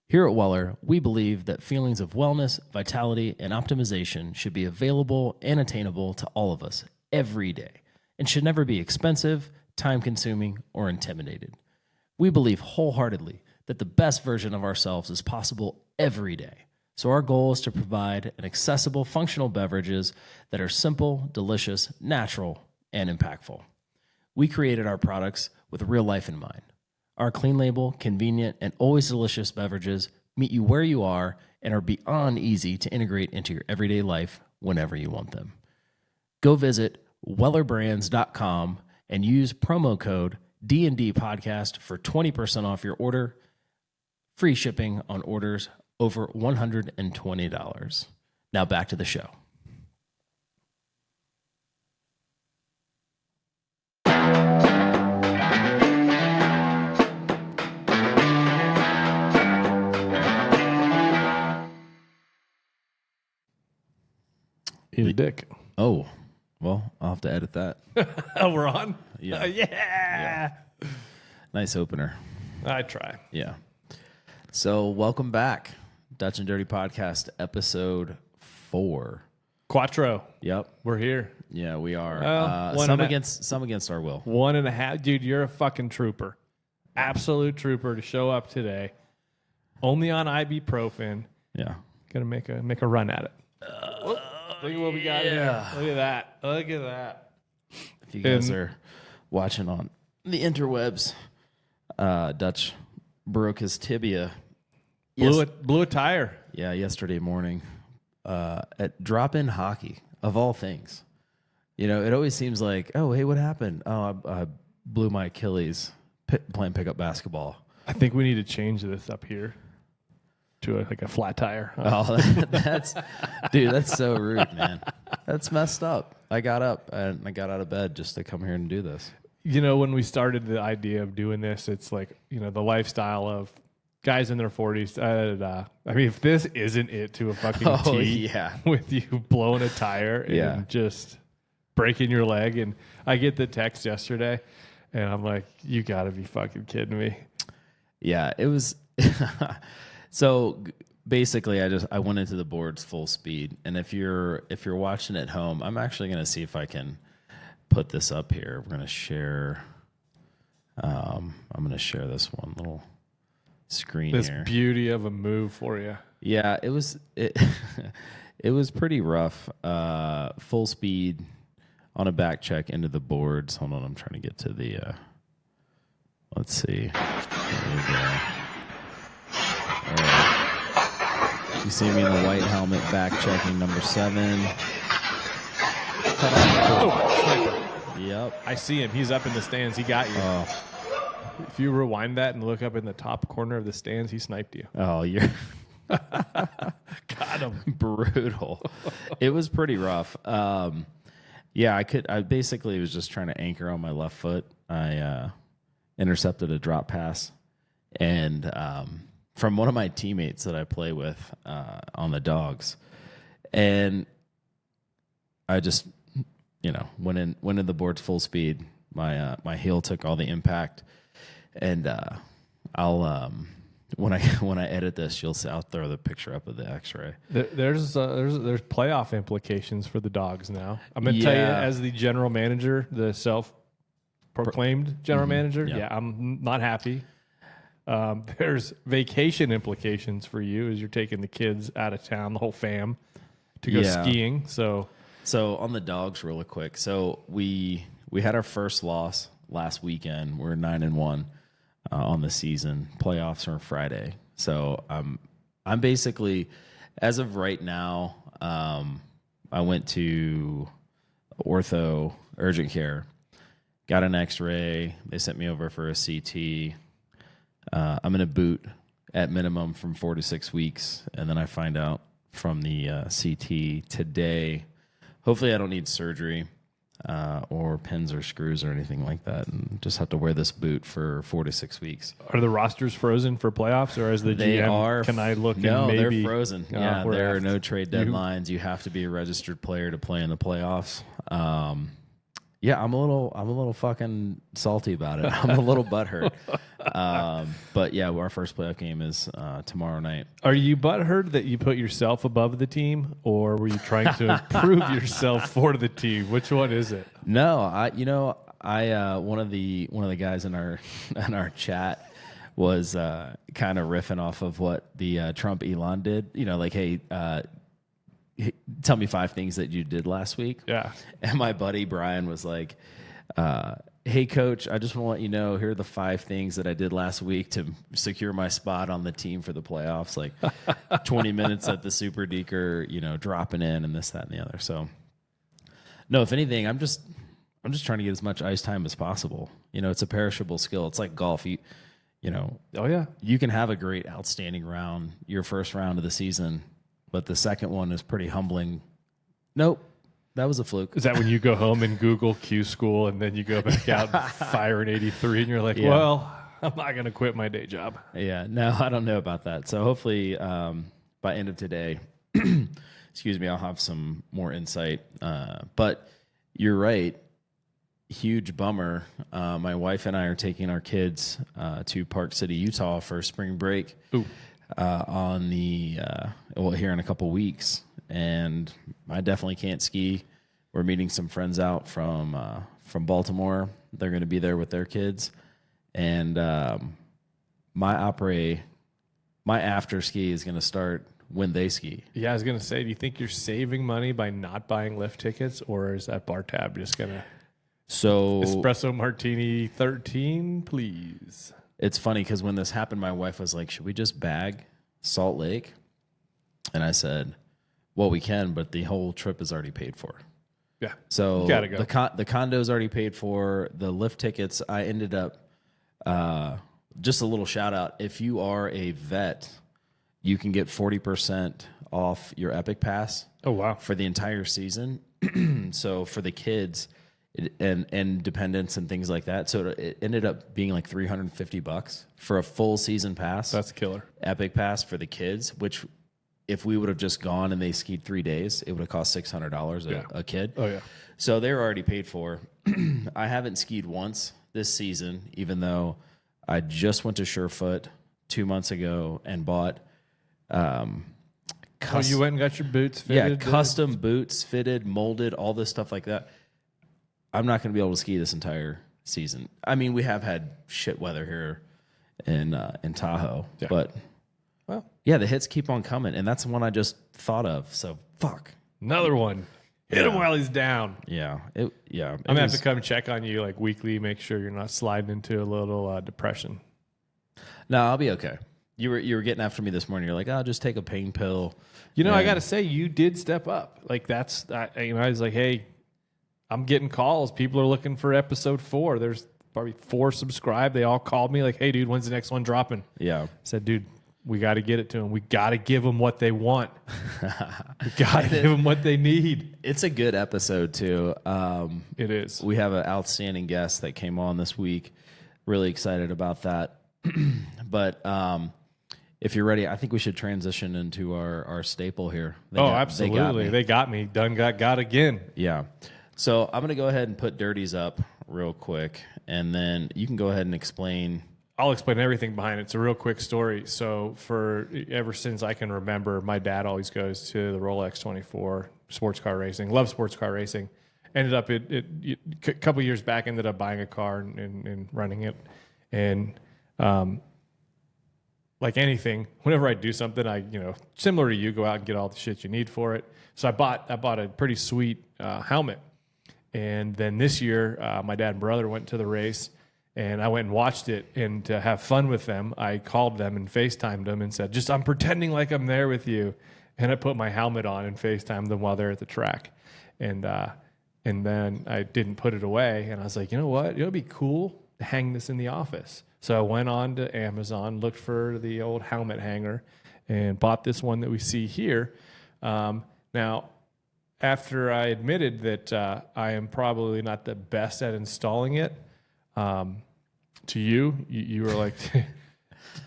Here at Weller, we believe that feelings of wellness, vitality, and optimization should be available and attainable to all of us every day and should never be expensive, time-consuming, or intimidated. We believe wholeheartedly that the best version of ourselves is possible every day. So our goal is to provide an accessible, functional beverages that are simple, delicious, natural, and impactful. We created our products with real life in mind. Our clean label, convenient, and always delicious beverages meet you where you are and are beyond easy to integrate into your everyday life whenever you want them. Go visit wellerbrands.com and use promo code D&D Podcast for 20% off your order, free shipping on orders over $120. Now back to the show. Eat a dick. Oh, well, I'll have to edit that. Oh, we're on? Yeah. Yeah. Nice opener. I try. Yeah. So welcome back. Dutch and Dirty Podcast, episode 4. Quattro. Yep. We're here. Yeah, we are. Well, some against our will. 1.5. Dude, you're a fucking trooper. Absolute trooper to show up today. Only on ibuprofen. Yeah. Gonna make a run at it. Look at what we got here. Look at that. Look at that. If you guys are watching on the interwebs, Dutch broke his tibia. Blew a tire. Yeah, yesterday morning at drop-in hockey, of all things. You know, it always seems like, oh, hey, what happened? Oh, I blew my Achilles playing pickup basketball. I think we need to change this up here to a flat tire. Oh, dude, that's so rude, man. That's messed up. I got up and I got out of bed just to come here and do this. You know, when we started the idea of doing this, it's like, you know, the lifestyle of guys in their 40s. I mean, if this isn't it to a fucking T, with you blowing a tire and just breaking your leg. And I get the text yesterday and I'm like, you gotta be fucking kidding me. Yeah, it was. So basically, I went into the boards full speed, and if you're watching at home, I'm actually going to see if I can put this up here. We're going to share. I'm going to share this one little screen this here. Beauty of a move for you. Yeah, it was pretty rough. Full speed on a back check into the boards. Hold on, I'm trying to get to the. Let's see. There we go. All right. You see me in the white helmet, back checking number 7. Sniper. Yep. I see him. He's up in the stands. He got you. Oh. If you rewind that and look up in the top corner of the stands, he sniped you. Oh, you're Got him. Brutal. It was pretty rough. Yeah, I basically was just trying to anchor on my left foot. I intercepted a drop pass, and from one of my teammates that I play with on the Dogs, and I just, went in the boards full speed. My heel took all the impact, and I'll when I edit this, you'll see. I'll throw the picture up of the X-ray. There's playoff implications for the Dogs now. I'm gonna tell you, as the general manager, the self-proclaimed general manager. Yeah, I'm not happy. There's vacation implications for you as you're taking the kids out of town, the whole fam, to go skiing. So on the Dogs, really quick. So we had our first loss last weekend. We're 9-1 on the season. Playoffs are Friday. So I'm basically, as of right now, I went to ortho urgent care, got an X-ray. They sent me over for a CT. I'm in a boot at minimum from 4 to 6 weeks, and then I find out from the CT today. Hopefully, I don't need surgery or pins or screws or anything like that, and just have to wear this boot for 4 to 6 weeks. Are the rosters frozen for playoffs, or as the GM, can I look? No, and maybe, they're frozen. There are no trade deadlines. You have to be a registered player to play in the playoffs. I'm a little fucking salty about it. I'm a little butthurt. But yeah, our first playoff game is tomorrow night. Are you butthurt that you put yourself above the team, or were you trying to improve yourself for the team? Which one is it? No, I one of the guys in our chat was kind of riffing off of what the Trump Elon did. Like, hey, tell me 5 things that you did last week. Yeah. And my buddy Brian was like, hey, coach, I just want to let you know, here are the 5 things that I did last week to secure my spot on the team for the playoffs. Like 20 minutes at the Super Deaker, dropping in and this, that, and the other. So, no, if anything, I'm just trying to get as much ice time as possible. It's a perishable skill. It's like golf. Oh yeah, you can have a great, outstanding round, your first round of the season, but the second one is pretty humbling. Nope. That was a fluke. Is that when you go home and Google Q school and then you go back out and fire an 83 and you're like, well, I'm not going to quit my day job. Yeah, no, I don't know about that. So hopefully by end of today, excuse me, I'll have some more insight. But you're right. Huge bummer. My wife and I are taking our kids to Park City, Utah for spring break on the here in a couple weeks. And I definitely can't ski. We're meeting some friends out from Baltimore. They're going to be there with their kids, and my after ski is going to start when they ski. Yeah, I was going to say, do you think you're saving money by not buying lift tickets, or is that bar tab just going to espresso martini 13, please? It's funny because when this happened, my wife was like, "Should we just bag Salt Lake?" And I said, well, we can, but the whole trip is already paid for. Yeah. So you gotta go. The condo's already paid for. The lift tickets, I ended up, just a little shout out. If you are a vet, you can get 40% off your Epic Pass. Oh, wow. For the entire season. So for the kids and dependents and things like that. So it ended up being like $350 for a full season pass. That's killer. Epic Pass for the kids, which, if we would have just gone and they skied 3 days, it would have cost $600 a kid. Oh, yeah. So they're already paid for. I haven't skied once this season, even though I just went to Surefoot 2 months ago and bought you went and got your boots fitted? Yeah, custom boots, fitted, molded, all this stuff like that. I'm not going to be able to ski this entire season. I mean, we have had shit weather here in Tahoe, but... Well, yeah, the hits keep on coming, and that's the one I just thought of. So, fuck. Another one. Hit him while he's down. Yeah. I'm going to have to come check on you like weekly, make sure you're not sliding into a little depression. No, I'll be okay. You were getting after me this morning. You're like, I'll just take a pain pill. I got to say, you did step up. Like, I was like, hey, I'm getting calls. People are looking for episode 4. There's probably 4 subscribed. They all called me like, hey, dude, when's the next one dropping? Yeah. I said, dude, we got to get it to them. We got to give them what they want. We got to give them what they need. It's a good episode, too. It is. We have an outstanding guest that came on this week. Really excited about that. But if you're ready, I think we should transition into our staple here. Absolutely. They got me. Done got again. Yeah. So I'm going to go ahead and put dirties up real quick, and then you can go ahead and explain. I'll explain everything behind it. It's a real quick story. So ever since I can remember, my dad always goes to the Rolex 24, sports car racing, love sports car racing. Ended up, a couple years back, ended up buying a car and running it. And like anything, whenever I do something, I, similar to you, go out and get all the shit you need for it. So I bought a pretty sweet helmet. And then this year, my dad and brother went to the race. And I went and watched it, and to have fun with them, I called them and FaceTimed them and said, I'm pretending like I'm there with you. And I put my helmet on and FaceTimed them while they're at the track. And then I didn't put it away. And I was like, you know what? It would be cool to hang this in the office. So I went on to Amazon, looked for the old helmet hanger, and bought this one that we see here. Now, after I admitted that I am probably not the best at installing it, to you were like,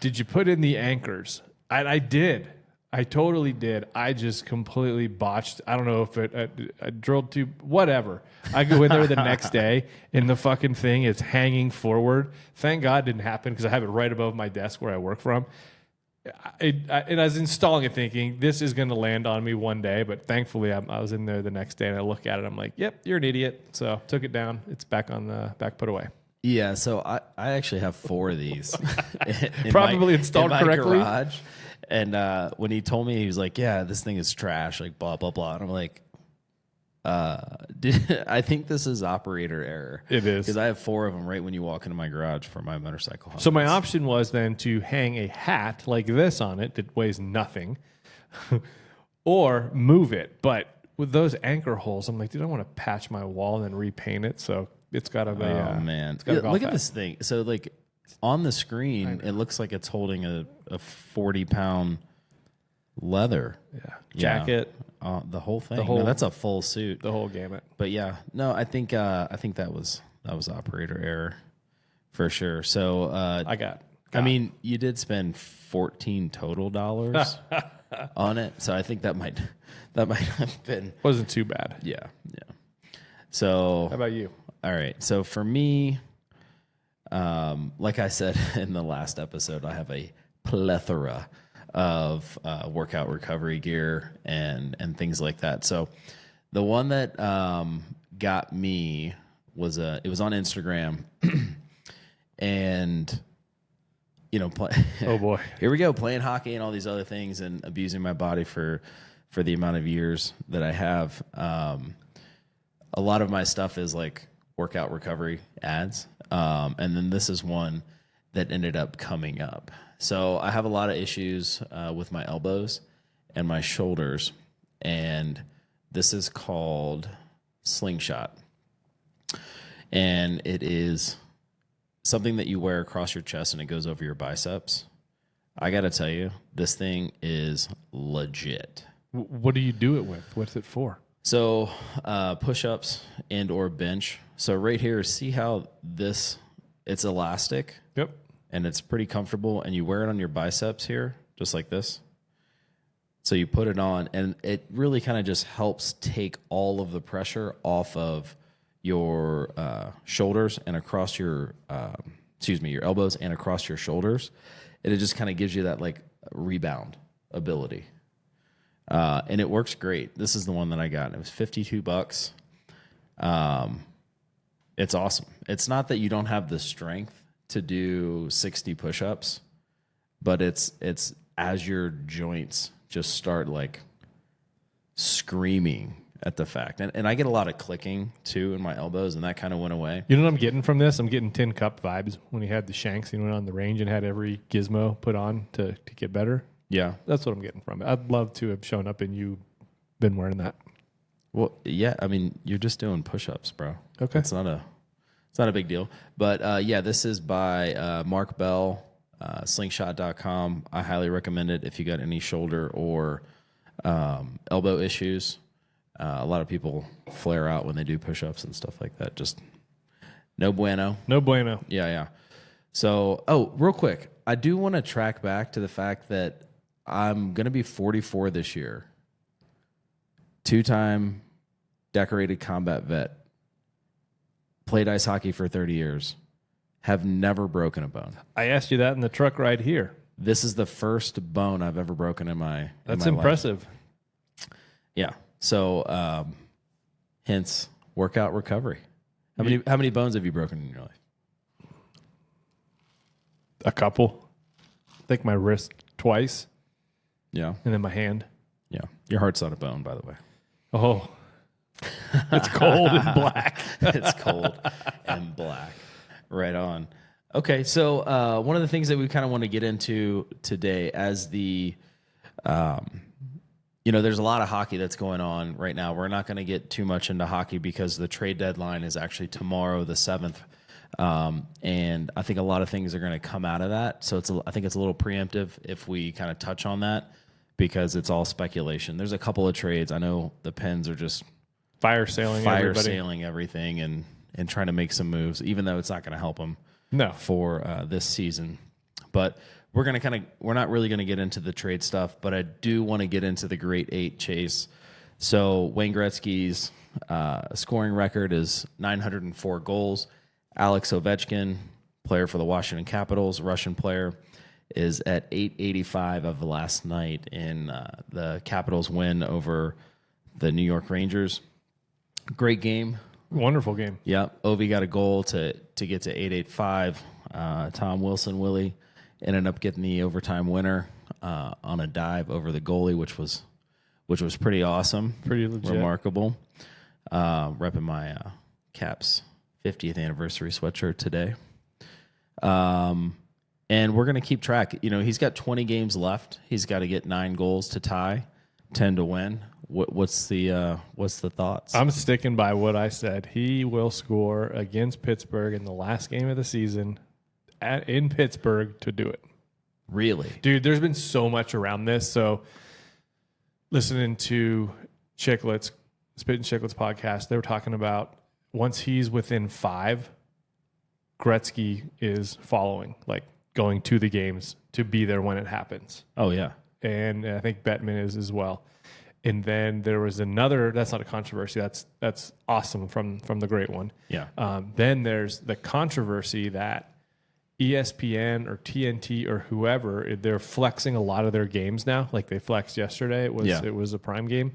did you put in the anchors? And I did. I totally did. I just completely botched. I don't know if I drilled too, whatever. I go in there the next day and the fucking thing is hanging forward. Thank God it didn't happen because I have it right above my desk where I work from. And I was installing it thinking this is going to land on me one day, but thankfully I was in there the next day and I look at it. I'm like, yep, you're an idiot. So took it down. It's back on the back put away. Yeah, so I actually have 4 of these. Probably installed in my correctly. Garage. And when he told me, he was like, yeah, this thing is trash, like blah, blah, blah. And I'm like, I think this is operator error. It is. Because I have 4 of them right when you walk into my garage for my motorcycle. So my option was then to hang a hat like this on it that weighs nothing or move it. But with those anchor holes, I'm like, dude, I want to patch my wall and then repaint it. So it's got to be. Oh, man. Look at this thing. So, like, on the screen, it looks like it's holding a 40-pound leather jacket, the whole thing. No, that's a full suit, the whole gamut. But yeah, no, I think that was operator error for sure. So I mean, you did spend $14 total on it, so I think that might have been wasn't too bad. Yeah. So how about you? All right, so for me. Like I said in the last episode, I have a plethora of workout recovery gear and things like that. So the one that got me was it was on Instagram, and oh boy, here we go, playing hockey and all these other things and abusing my body for the amount of years that I have. A lot of my stuff is like workout recovery ads. And then this is one that ended up coming up. So I have a lot of issues with my elbows and my shoulders, and this is called Slingshot. And it is something that you wear across your chest and it goes over your biceps. I got to tell you, this thing is legit. What do you do it with? What's it for? So push-ups and or bench. So right here, see how it's elastic? Yep. And it's pretty comfortable, and you wear it on your biceps here, just like this. So you put it on, and it really kind of just helps take all of the pressure off of your shoulders and across your, your elbows and across your shoulders. And it just kind of gives you that like rebound ability. And it works great. This is the one that I got. It was $52. It's awesome. It's not that you don't have the strength to do 60 push-ups, but it's as your joints just start like screaming at the fact. And I get a lot of clicking too in my elbows, and that kind of went away. You know what I'm getting from this? I'm getting Tin Cup vibes when he had the shanks and went on the range and had every gizmo put on to get better. Yeah. That's what I'm getting from it. I'd love to have shown up and you been wearing that. Well, yeah, I mean, you're just doing push-ups, bro. Okay. It's not a big deal. But yeah, this is by Mark Bell, slingshot.com. I highly recommend it if you got any shoulder or elbow issues. A lot of people flare out when they do push-ups and stuff like that. Just no bueno. No bueno. Yeah. So, real quick, I do want to track back to the fact that I'm going to be 44 this year. 2-time decorated combat vet. Played ice hockey for 30 years. Have never broken a bone. I asked you that in the truck ride here. This is the first bone I've ever broken in my That's in my impressive. Life. Yeah. So, hence workout recovery. How many bones have you broken in your life? A couple. I think my wrist twice. Yeah. And then my hand. Yeah. Your heart's not a bone, by the way. Oh. It's cold and black. It's cold and black. Right on. Okay, so one of the things that we kind of want to get into today as the, there's a lot of hockey that's going on right now. We're not going to get too much into hockey because the trade deadline is actually tomorrow, the 7th. And I think a lot of things are going to come out of that. So I think it's a little preemptive if we kind of touch on that because it's all speculation. There's a couple of trades. I know the Pens are just fire sailing everything and trying to make some moves, even though it's not going to help them no for this season. But we're not really going to get into the trade stuff, but I do want to get into the Great Eight chase. So Wayne Gretzky's scoring record is 904 goals. Alex Ovechkin, player for the Washington Capitals, Russian player, is at 885 of last night in the Capitals win over the New York Rangers. Great game. Wonderful game. Yep. Ovi got a goal to get to 885. Tom Willie ended up getting the overtime winner on a dive over the goalie, which was pretty awesome. Pretty legit. Remarkable. Repping my Caps 50th anniversary sweatshirt today. And we're going to keep track. He's got 20 games left. He's got to get 9 goals to tie, 10 to win. What's the thoughts? I'm sticking by what I said. He will score against Pittsburgh in the last game of the season in Pittsburgh to do it. Really? Dude, there's been so much around this. So listening to Spit and Chicklets podcast, they were talking about once he's within 5, Gretzky is following, like going to the games to be there when it happens. Oh, yeah. And I think Bettman is as well. And then there was another, that's not a controversy. That's awesome from the great one. Yeah. Then there's the controversy that ESPN or TNT or whoever, they're flexing a lot of their games now. Like they flexed yesterday. It was a prime game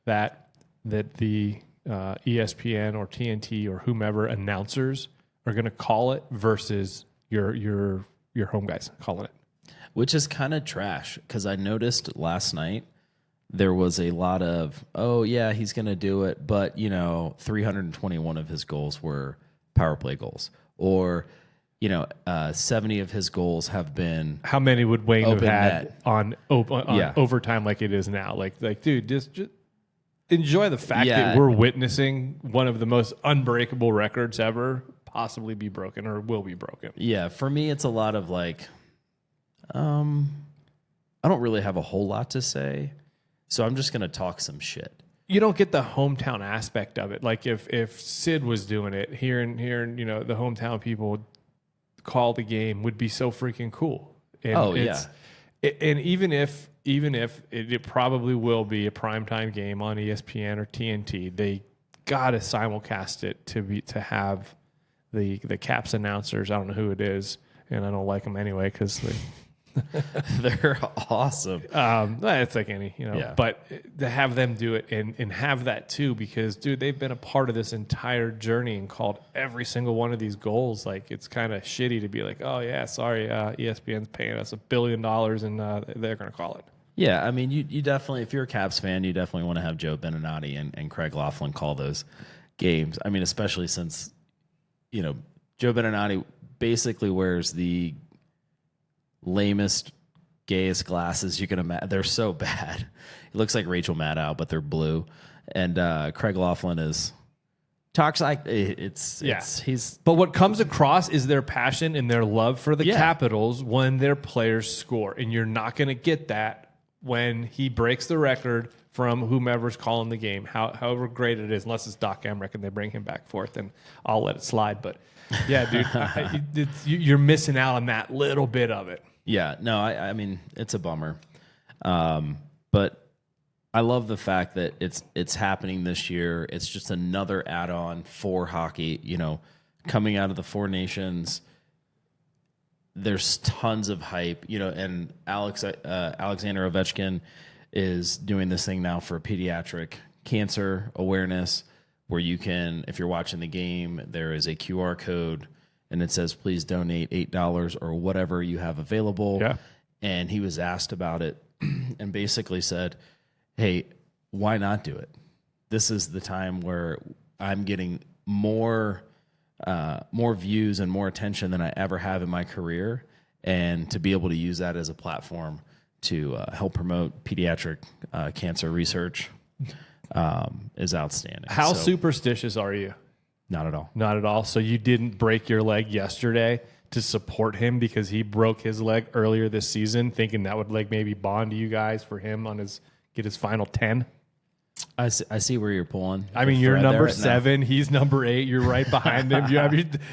that the ESPN or TNT or whomever announcers are going to call it versus your home guys calling it. Which is kind of trash because I noticed last night there was a lot of, oh, yeah, he's going to do it. But, 321 of his goals were power play goals. Or, 70 of his goals have been. How many would Wayne have had net. on overtime like it is now? Like dude, just enjoy the fact that we're witnessing one of the most unbreakable records ever possibly be broken or will be broken. Yeah, for me, it's a lot of like, I don't really have a whole lot to say. So I'm just going to talk some shit. You don't get the hometown aspect of it. Like if Sid was doing it, hearing the hometown people call the game would be so freaking cool. And and even if it probably will be a primetime game on ESPN or TNT, they got to simulcast it to have the Caps announcers. I don't know who it is, and I don't like them anyway because they're awesome. It's like any, but to have them do it and have that too, because dude, they've been a part of this entire journey and called every single one of these goals. Like it's kind of shitty to be like, oh yeah, sorry, ESPN's paying us $1 billion and they're going to call it. Yeah. I mean, you definitely, if you're a Caps fan, you definitely want to have Joe Beninati and Craig Laughlin call those games. I mean, especially since, Joe Beninati basically wears the lamest, gayest glasses you can imagine. They're so bad. It looks like Rachel Maddow, but they're blue. And Craig Laughlin talks like he's. But what comes across is their passion and their love for the Capitals when their players score, and you're not going to get that when he breaks the record from whomever's calling the game, however great it is, unless it's Doc Emrick and they bring him back forth, and I'll let it slide. But yeah, dude, you're missing out on that little bit of it. Yeah, no, I mean, it's a bummer. But I love the fact that it's happening this year. It's just another add-on for hockey, coming out of the Four Nations. There's tons of hype, and Alexander Ovechkin is doing this thing now for pediatric cancer awareness where you can, if you're watching the game, there is a QR code and it says, please donate $8 or whatever you have available. Yeah. And he was asked about it and basically said, hey, why not do it? This is the time where I'm getting more views and more attention than I ever have in my career. And to be able to use that as a platform to help promote pediatric cancer research is outstanding. How superstitious are you? Not at all. Not at all. So you didn't break your leg yesterday to support him because he broke his leg earlier this season, thinking that would maybe bond you guys for him on get his final 10? I see where you're pulling. I mean, you're number 7. He's number 8. You're right behind him.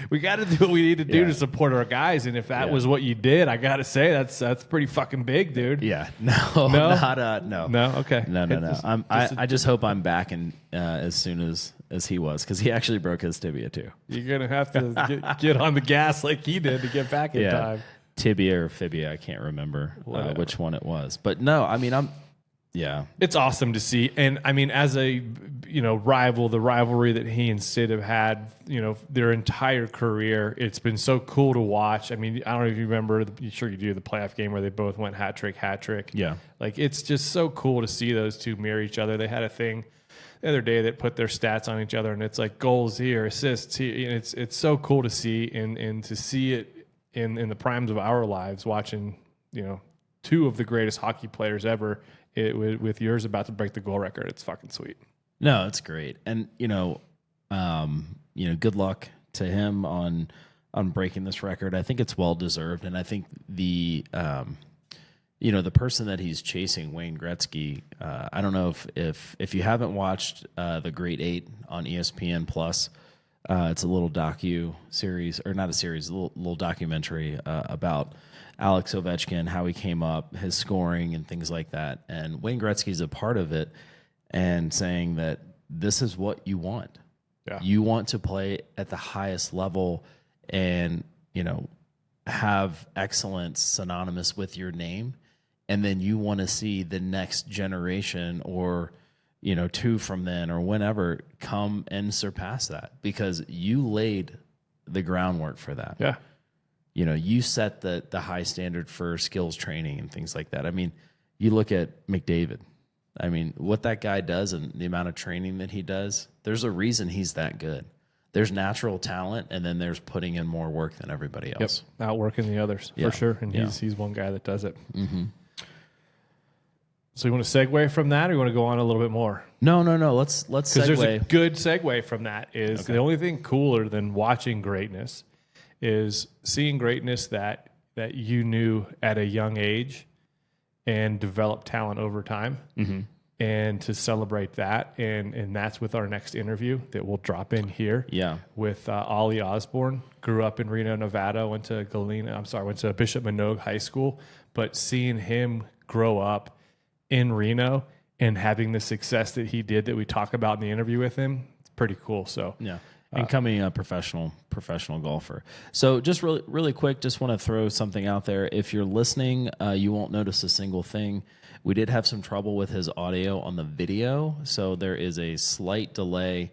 We got to do what we need to do to support our guys. And if that was what you did, I got to say that's pretty fucking big, dude. Yeah. No. No. Okay. No. I just hope I'm back as soon as he was, because he actually broke his tibia too. You're gonna have to get on the gas like he did to get back in time. Tibia or fibia, I can't remember which one it was. But no, I mean, it's awesome to see. And I mean, as a rival, the rivalry that he and Sid have had, their entire career, it's been so cool to watch. I mean, I don't know if you remember, sure you do, the playoff game where they both went hat trick. Yeah. Like, it's just so cool to see those two mirror each other. They had a thing the other day that put their stats on each other, and it's like goals here, assists here. And it's so cool to see, and to see it in the primes of our lives, watching, two of the greatest hockey players ever, with yours about to break the goal record. It's fucking sweet. No, it's great. And, good luck to him on breaking this record. I think it's well deserved. And I think the person that he's chasing, Wayne Gretzky, I don't know if you haven't watched The Great Eight on ESPN Plus, it's a little docu series, or not a series, a little documentary about Alex Ovechkin, how he came up, his scoring and things like that. And Wayne Gretzky's a part of it, and saying that this is what you want. Yeah. You want to play at the highest level and, have excellence synonymous with your name. And then you want to see the next generation, or, 2 from then or whenever, come and surpass that, because you laid the groundwork for that. Yeah. You set the high standard for skills training and things like that. I mean, you look at McDavid. I mean, what that guy does and the amount of training that he does, there's a reason he's that good. There's natural talent, and then there's putting in more work than everybody else. Yep. Outworking the others, for sure. And he's one guy that does it. Mm-hmm. So you want to segue from that, or you want to go on a little bit more? No. Let's segue. Because there's a good segue from that. Is the only thing cooler than watching greatness is seeing greatness that you knew at a young age and develop talent over time. Mm-hmm. And to celebrate that, and that's with our next interview that we'll drop in here. Yeah, with Ollie Osborne. Grew up in Reno, Nevada. Went to Bishop Manogue High School. But seeing him grow up in Reno and having the success that he did, that we talk about in the interview with him, it's pretty cool. So yeah, and becoming a professional golfer. So just really quick, just want to throw something out there. If you're listening, you won't notice a single thing. We did have some trouble with his audio on the video, so there is a slight delay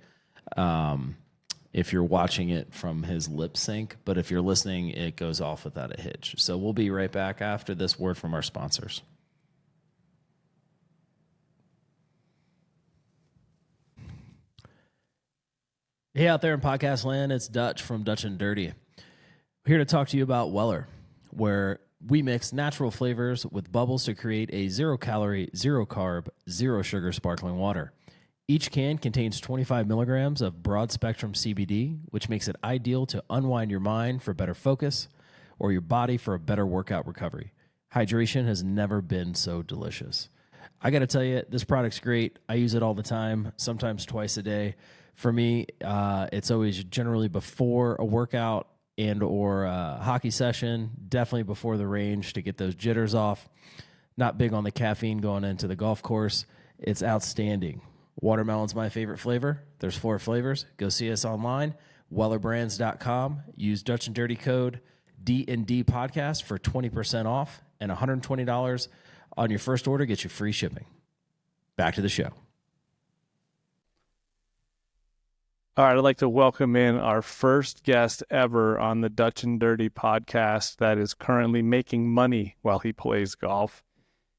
if you're watching it from his lip sync, but if you're listening, it goes off without a hitch. So we'll be right back after this word from our sponsors. Hey, out there in podcast land, it's Dutch from Dutch and Dirty. We're here to talk to you about Weller, where we mix natural flavors with bubbles to create a 0-calorie, 0-carb, 0-sugar sparkling water. Each can contains 25 milligrams of broad-spectrum CBD, which makes it ideal to unwind your mind for better focus or your body for a better workout recovery. Hydration has never been so delicious. I got to tell you, this product's great. I use it all the time, sometimes twice a day. For me, it's always generally before a workout and or a hockey session, definitely before the range to get those jitters off. Not big on the caffeine going into the golf course. It's outstanding. Watermelon's my favorite flavor. There's 4 flavors. Go see us online, wellerbrands.com. Use Dutch and Dirty code D&D podcast for 20% off, and $120 on your first order gets you free shipping. Back to the show. All right, I'd like to welcome in our first guest ever on the Dutch and Dirty podcast that is currently making money while he plays golf.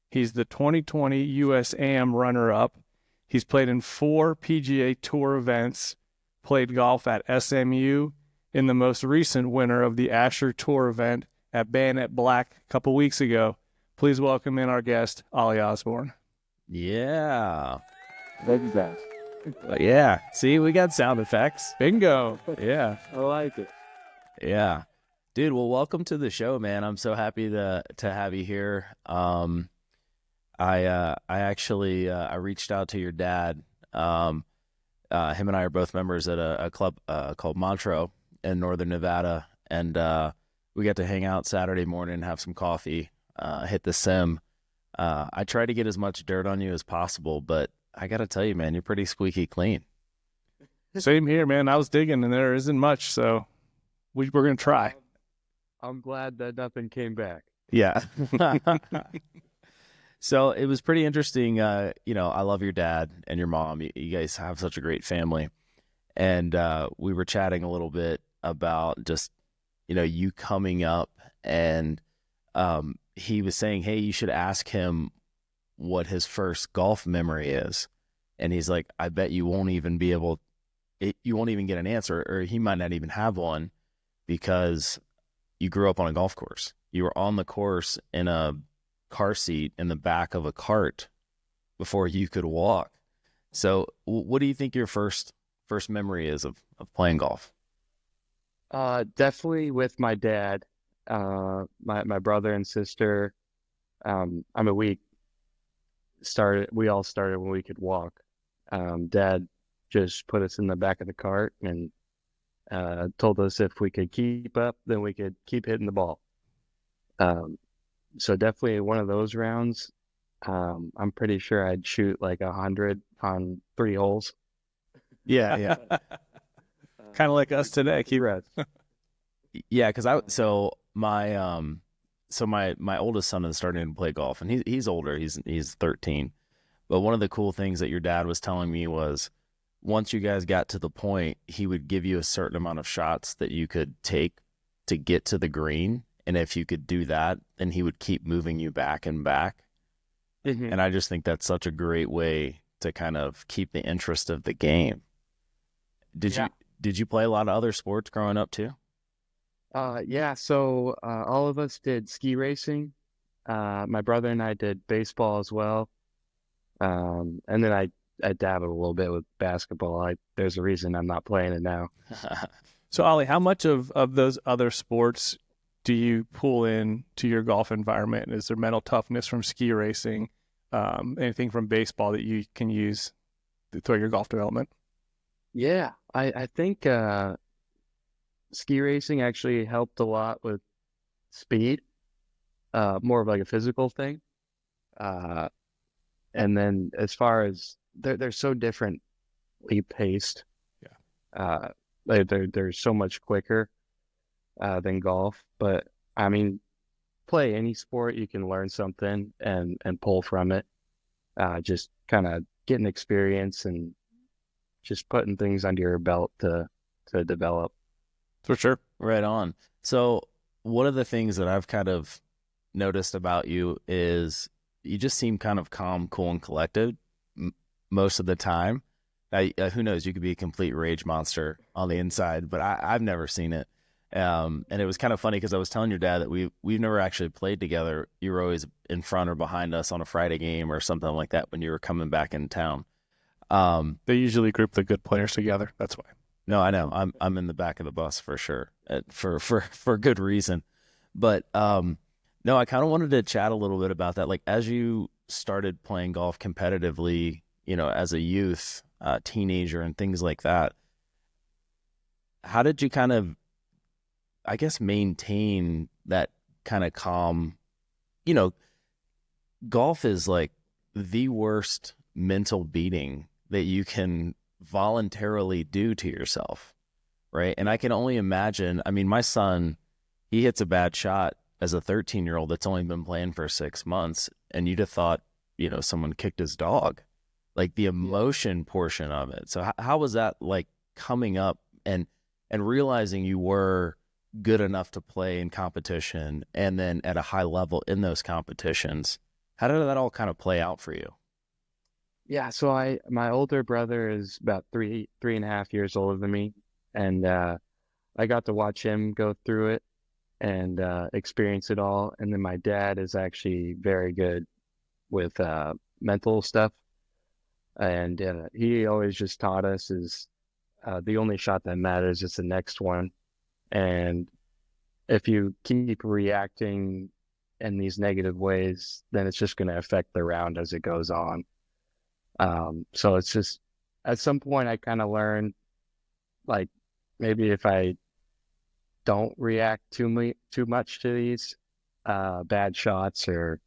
He's the 2020 US AM runner-up. He's played in 4 PGA Tour events, played golf at SMU, in the most recent winner of the Asher Tour event at Bayonet Black a couple weeks ago. Please welcome in our guest, Ollie Osborne. Yeah. Thank you, guys. Yeah. See, we got sound effects. Bingo. Yeah. I like it. Yeah. Dude, well, welcome to the show, man. I'm so happy to have you here. I actually reached out to your dad Him and I are both members at a club called Montreux in Northern Nevada, and we get to hang out Saturday morning, have some coffee, hit the sim. I try to get as much dirt on you as possible, but I got to tell you, man, you're pretty squeaky clean. Same here, man. I was digging, and there isn't much, so we're going to try. I'm glad that nothing came back. Yeah. So it was pretty interesting. I love your dad and your mom. You guys have such a great family. And we were chatting a little bit about just, you coming up, and he was saying, hey, you should ask him what his first golf memory is. And he's like, I bet you won't even you won't even get an answer, or he might not even have one, because you grew up on a golf course. You were on the course in a car seat in the back of a cart before you could walk. So what do you think your first memory is of playing golf? Definitely with my dad, my brother and sister. We all started when we could walk. Dad just put us in the back of the cart and told us if we could keep up, then we could keep hitting the ball. So definitely one of those rounds. I'm pretty sure I'd shoot like 100 on 3 holes. Yeah. Kind of like us today. Keep rest. Yeah, because my oldest son is starting to play golf, and he's older. He's 13. But one of the cool things that your dad was telling me was, once you guys got to the point, he would give you a certain amount of shots that you could take to get to the green. And if you could do that, then he would keep moving you back and back. Mm-hmm. And I just think that's such a great way to kind of keep the interest of the game. Did you play a lot of other sports growing up too? Yeah. So all of us did ski racing. My brother and I did baseball as well. And then I dabbled a little bit with basketball. There's a reason I'm not playing it now. So Ollie, how much of those other sports do you pull in to your golf environment? Is there mental toughness from ski racing, anything from baseball that you can use through your golf development? Yeah, I think ski racing actually helped a lot with speed, more of like a physical thing. And then as far as they're so differently paced. Yeah. They're so much quicker than golf. But I mean, play any sport, you can learn something and pull from it. Just kind of getting experience and just putting things under your belt to develop. For sure. Right on. So one of the things that I've kind of noticed about you is you just seem kind of calm, cool, and collected most of the time. Who knows? You could be a complete rage monster on the inside, but I've never seen it. And it was kind of funny because I was telling your dad that we've never actually played together. You were always in front or behind us on a Friday game or something like that when you were coming back in town. They usually group the good players together. That's why. No, I know. I'm in the back of the bus for sure, for good reason. But no, I kind of wanted to chat a little bit about that. Like, as you started playing golf competitively, as a youth, teenager, and things like that, how did you kind of, I guess, maintain that kind of calm? Golf is like the worst mental beating that you can voluntarily do to yourself, right? And I can only imagine, I mean, my son, he hits a bad shot as a 13-year-old that's only been playing for 6 months, and you'd have thought, someone kicked his dog, like the emotion portion of it. So how was that like coming up and realizing you were good enough to play in competition and then at a high level in those competitions? How did that all kind of play out for you? Yeah, so my older brother is about 3.5 years older than me, and I got to watch him go through it and experience it all. And then my dad is actually very good with mental stuff, and he always just taught us is the only shot that matters is the next one, and if you keep reacting in these negative ways, then it's just going to affect the round as it goes on. So it's just at some point I kind of learned, like, maybe if I don't react too much to these bad shots or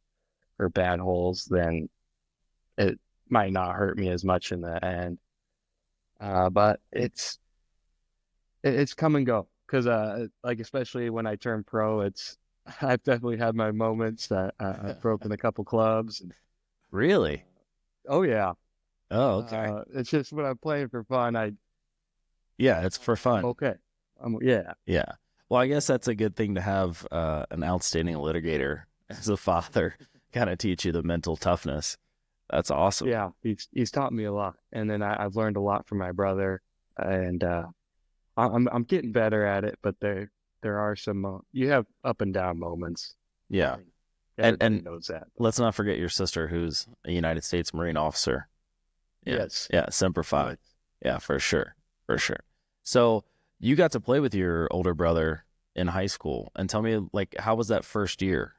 bad holes, then it might not hurt me as much in the end. But it's come and go because like especially when I turn pro, it's I've definitely had my moments that I've broken a couple clubs. Really? Oh yeah. Oh, okay. It's just when I'm playing for fun, Yeah, it's for fun. okay. Yeah. Yeah. Well, I guess that's a good thing to have an outstanding litigator as a father kind of teach you the mental toughness. That's awesome. Yeah, he's taught me a lot, and then I've learned a lot from my brother, and I'm getting better at it. But there are some you have up and down moments. Yeah, Everybody knows that. Let's not forget your sister, who's a United States Marine officer. Yeah. Yes. Yeah, Semper Fi. Right. Yeah, for sure. So you got to play with your older brother in high school, and tell me, like, how was that first year?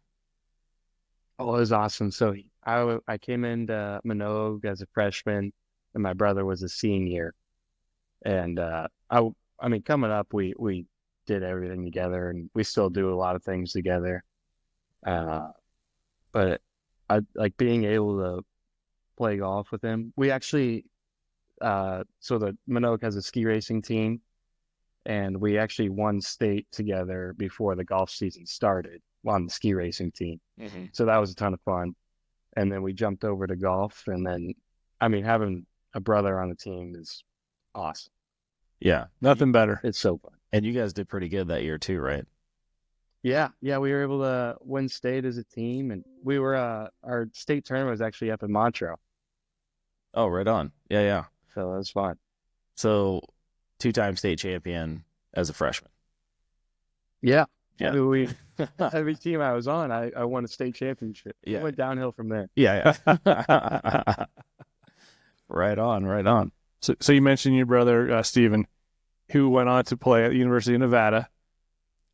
Oh, it was awesome. So I came into Minogue as a freshman, and my brother was a senior. And I mean, coming up, we did everything together, and we still do a lot of things together. But I like being able to play golf with him. We actually, so the Minogue has a ski racing team, and we actually won state together before the golf season started on the ski racing team. Mm-hmm. So that was a ton of fun. And then we jumped over to golf, and then, I mean, having a brother on the team is awesome. Yeah. Nothing better. It's so fun. And you guys did pretty good that year too, right? Yeah. We were able to win state as a team, and we were, our state tournament was actually up in Montreal. Oh, right on. Yeah. So that was fun. So 2-time state champion as a freshman. Yeah. I mean, every team I was on, I won a state championship. Yeah. It went downhill from there. Yeah. Right on. So you mentioned your brother, Steven, who went on to play at the University of Nevada.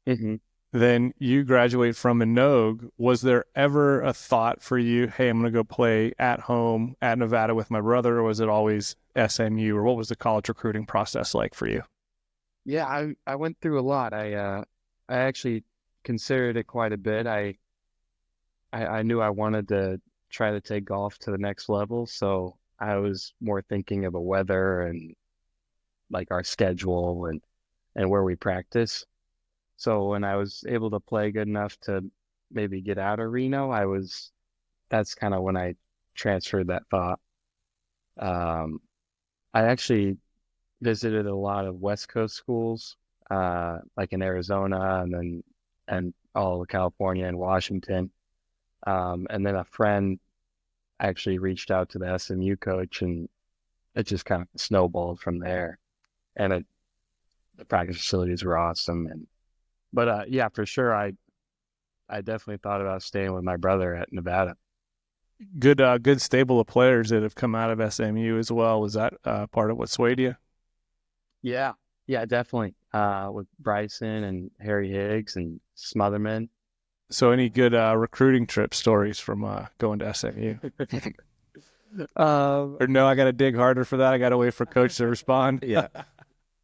Mm-hmm. Then you graduate from Minogue. Was there ever a thought for you, hey, I'm going to go play at home at Nevada with my brother, or was it always SMU, or what was the college recruiting process like for you? Yeah, I went through a lot. I actually considered it quite a bit. I knew I wanted to try to take golf to the next level, so I was more thinking of the weather and like our schedule and where we practice. So when I was able to play good enough to maybe get out of Reno, that's kind of when I transferred that thought. I actually visited a lot of West Coast schools, like in Arizona and all of California and Washington. And then a friend actually reached out to the SMU coach, and it just kind of snowballed from there. And the practice facilities were awesome. But yeah, for sure, I definitely thought about staying with my brother at Nevada. Good stable of players that have come out of SMU as well. Was that part of what swayed you? Yeah, definitely. With Bryson and Harry Higgs and Smotherman. So any good recruiting trip stories from going to SMU? Or no, I got to dig harder for that. I got to wait for coach to respond. Yeah.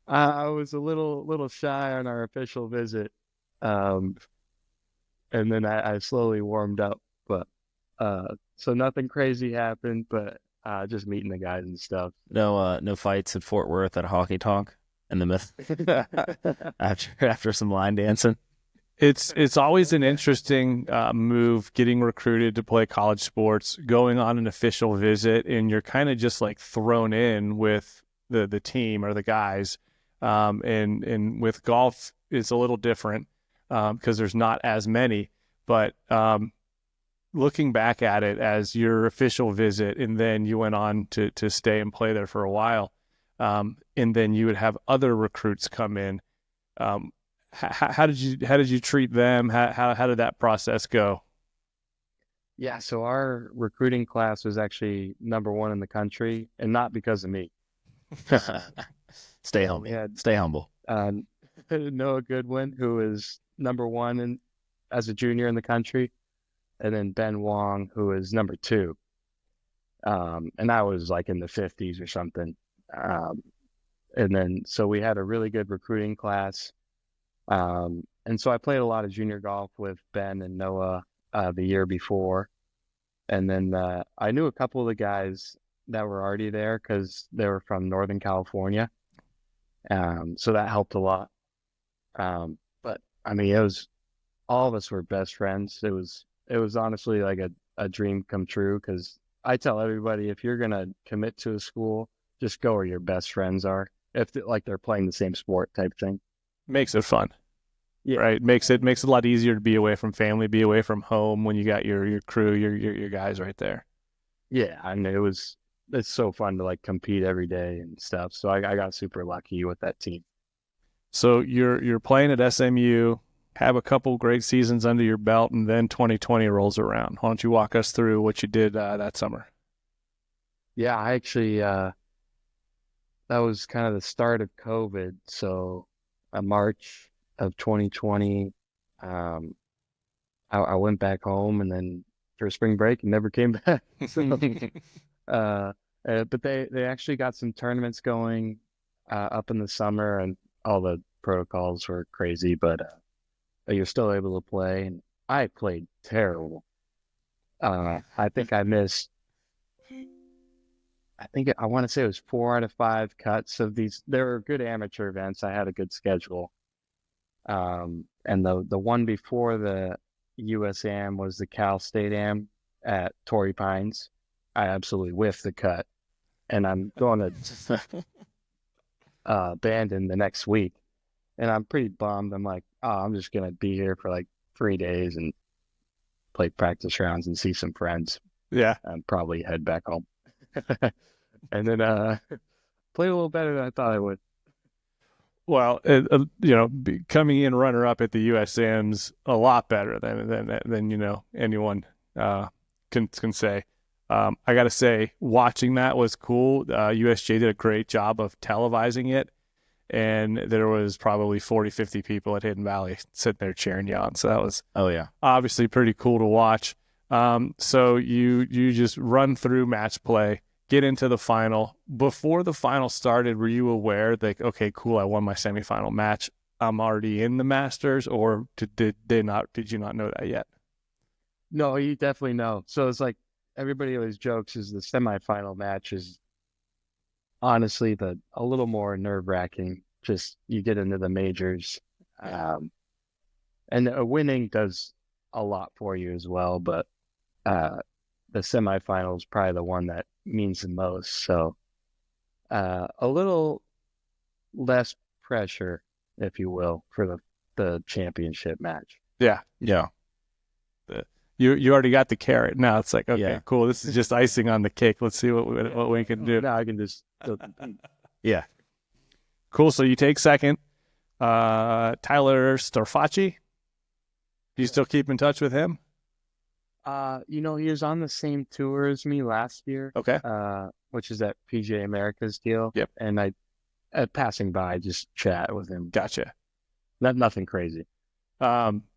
I was a little shy on our official visit. And then I slowly warmed up, but so nothing crazy happened, but just meeting the guys and stuff. No fights at Fort Worth at Hockey Tonk in the myth after some line dancing. It's always an interesting move, getting recruited to play college sports, going on an official visit, and you're kind of just like thrown in with the team or the guys. And with golf, it's a little different because there's not as many. But looking back at it as your official visit, and then you went on to stay and play there for a while, and then you would have other recruits come in. How did you treat them? How did that process go? Yeah, so our recruiting class was actually number 1 in the country, and not because of me. Stay humble. Noah Goodwin, who is number 1 as a junior in the country, and then Ben Wong, who is number 2. And that was like in the 50s or something. And then, so we had a really good recruiting class. And so I played a lot of junior golf with Ben and Noah the year before. And then I knew a couple of the guys that were already there because they were from Northern California. So that helped a lot. But I mean, it was, all of us were best friends. It was honestly like a dream come true, because I tell everybody, if you're going to commit to a school, just go where your best friends are. If like they're playing the same sport type thing. Makes it fun. Yeah. Right. Makes it a lot easier to be away from family, be away from home when you got your crew, your guys right there. Yeah. I mean, it's so fun to like compete every day and stuff. So I got super lucky with that team. So you're playing at SMU, have a couple great seasons under your belt, and then 2020 rolls around. Why don't you walk us through what you did that summer? Yeah, I actually that was kind of the start of COVID. So March of 2020, I went back home, and then for spring break and never came back. So, but they actually got some tournaments going up in the summer, and all the protocols were crazy, but you're still able to play. And I played terrible. I think I missed. I want to say it was 4 out of 5 cuts of these. There were good amateur events. I had a good schedule. And the one before the USAM was the Cal State Am at Torrey Pines. I absolutely whiffed the cut, and I'm going to Bandon the next week, and I'm pretty bummed. I'm like, oh, I'm just gonna be here for like 3 days and play practice rounds and see some friends. Yeah, and probably head back home. And then played a little better than I thought I would. Well, coming in runner up at the USM's a lot better than anyone can say. I got to say, watching that was cool. USJ did a great job of televising it, and there was probably 40, 50 people at Hidden Valley sitting there cheering you on. So that was obviously pretty cool to watch. So you just run through match play, get into the final. Before the final started, were you aware that, okay, cool, I won my semifinal match, I'm already in the Masters, or did you not know that yet? No, you definitely know. So it's like everybody always jokes is the semifinal match is honestly a little more nerve-wracking. Just you get into the majors, and winning does a lot for you as well, but the semifinal is probably the one that means the most. So a little less pressure, if you will, for the championship match. Yeah. You already got the carrot. Now it's like, okay, cool. This is just icing on the cake. Let's see what we can do. Now I can just yeah. Cool. So you take second. Tyler Storfacci. Do you still keep in touch with him? He was on the same tour as me last year. Okay. Which is that PGA America's deal. Yep. And I, passing by, just chat with him. Gotcha. Nothing crazy.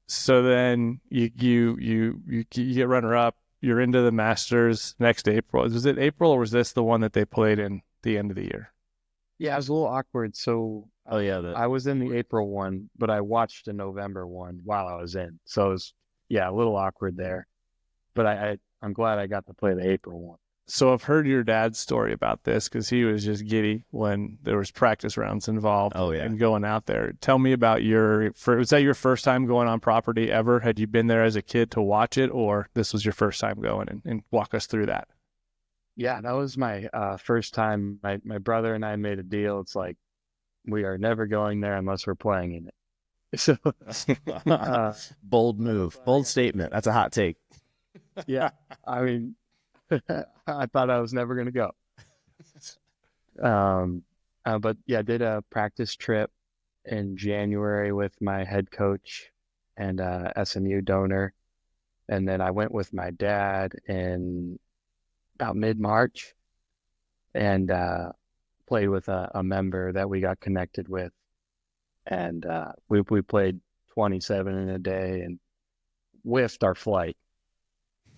So then you get runner up. You're into the Masters next April. Was it April, or was this the one that they played in the end of the year? Yeah, it was a little awkward. So I was in the April one, but I watched the November one while I was in. So it was a little awkward there. But I'm glad I got to play the April one. So I've heard your dad's story about this, because he was just giddy when there was practice rounds involved. Oh, yeah. And going out there. Tell me about was that your first time going on property ever? Had you been there as a kid to watch it, or this was your first time going, and walk us through that? Yeah, that was my first time. My brother and I made a deal. It's like, we are never going there unless we're playing in it. So bold move, bold statement. That's a hot take. Yeah, I mean, I thought I was never going to go. But yeah, I did a practice trip in January with my head coach and SMU donor. And then I went with my dad in about mid-March and played with a member that we got connected with. And we played 27 in a day and whiffed our flight.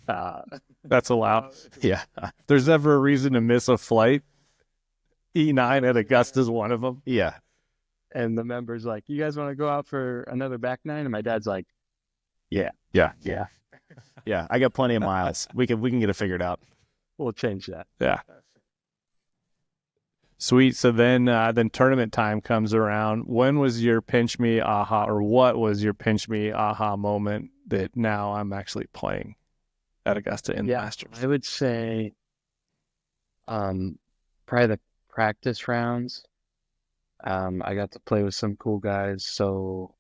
That's allowed. Yeah. There's never a reason to miss a flight. E9 at Augusta's one of them. Yeah. And the member's like, "You guys want to go out for another back nine?" And my dad's like, "Yeah, Yeah. yeah, Yeah. I got plenty of miles. We can get it figured out. we'll change that." Yeah. Sweet. So then tournament time comes around. When was your pinch me aha, or what was your pinch me aha moment that now I'm actually playing at Augusta in the Masters? I would say, probably the practice rounds. I got to play with some cool guys. So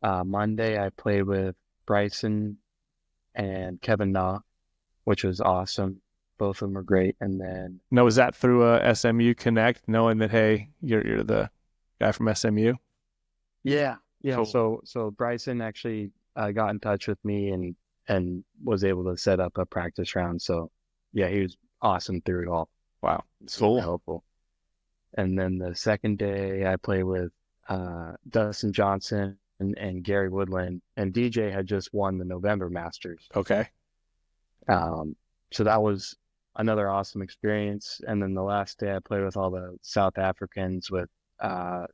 Monday I played with Bryson and Kevin Na, which was awesome. Both of them were great. And then No, was that through a SMU Connect, knowing that, hey, you're the guy from SMU? yeah. Cool. So Bryson actually got in touch with me and was able to set up a practice round. So yeah, he was awesome through it all. Wow. Super helpful. And then the second day I played with Dustin Johnson and Gary Woodland, and DJ had just won the November Masters. Okay. So that was another awesome experience. And then the last day I played with all the South Africans with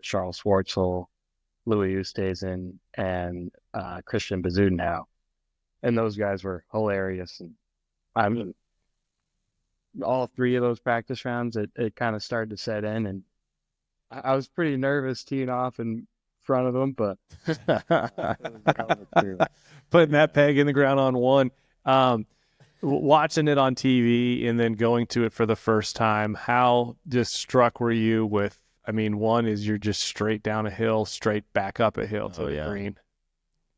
Charles Schwartzel, Louis Oosthuizen, and Christian Bezudenhout. And those guys were hilarious. And I mean, all three of those practice rounds, it kind of started to set in. And I was pretty nervous teeing off in front of them, but putting that peg in the ground on one. Watching it on TV and then going to it for the first time, how just struck were you with, I mean, one is you're just straight down a hill, straight back up a hill to the green.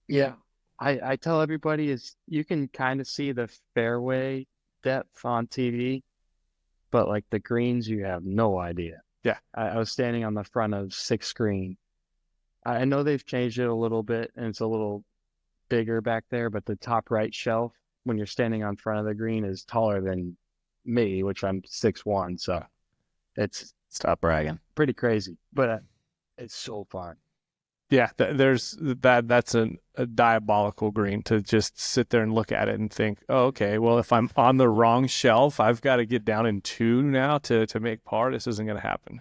Yeah. I tell everybody is you can kind of see the fairway depth on TV, but like the greens, you have no idea. Yeah. I was standing on the front of 6th green. I know they've changed it a little bit and it's a little bigger back there, but the top right shelf, when you're standing on front of the green, is taller than me, which I'm 6'1". So it's Stop bragging. pretty crazy, but it's so fun. Yeah, there's that's a diabolical green to just sit there and look at it and think, oh, okay, well, if I'm on the wrong shelf, I've got to get down in 2 now to make par. This isn't going to happen.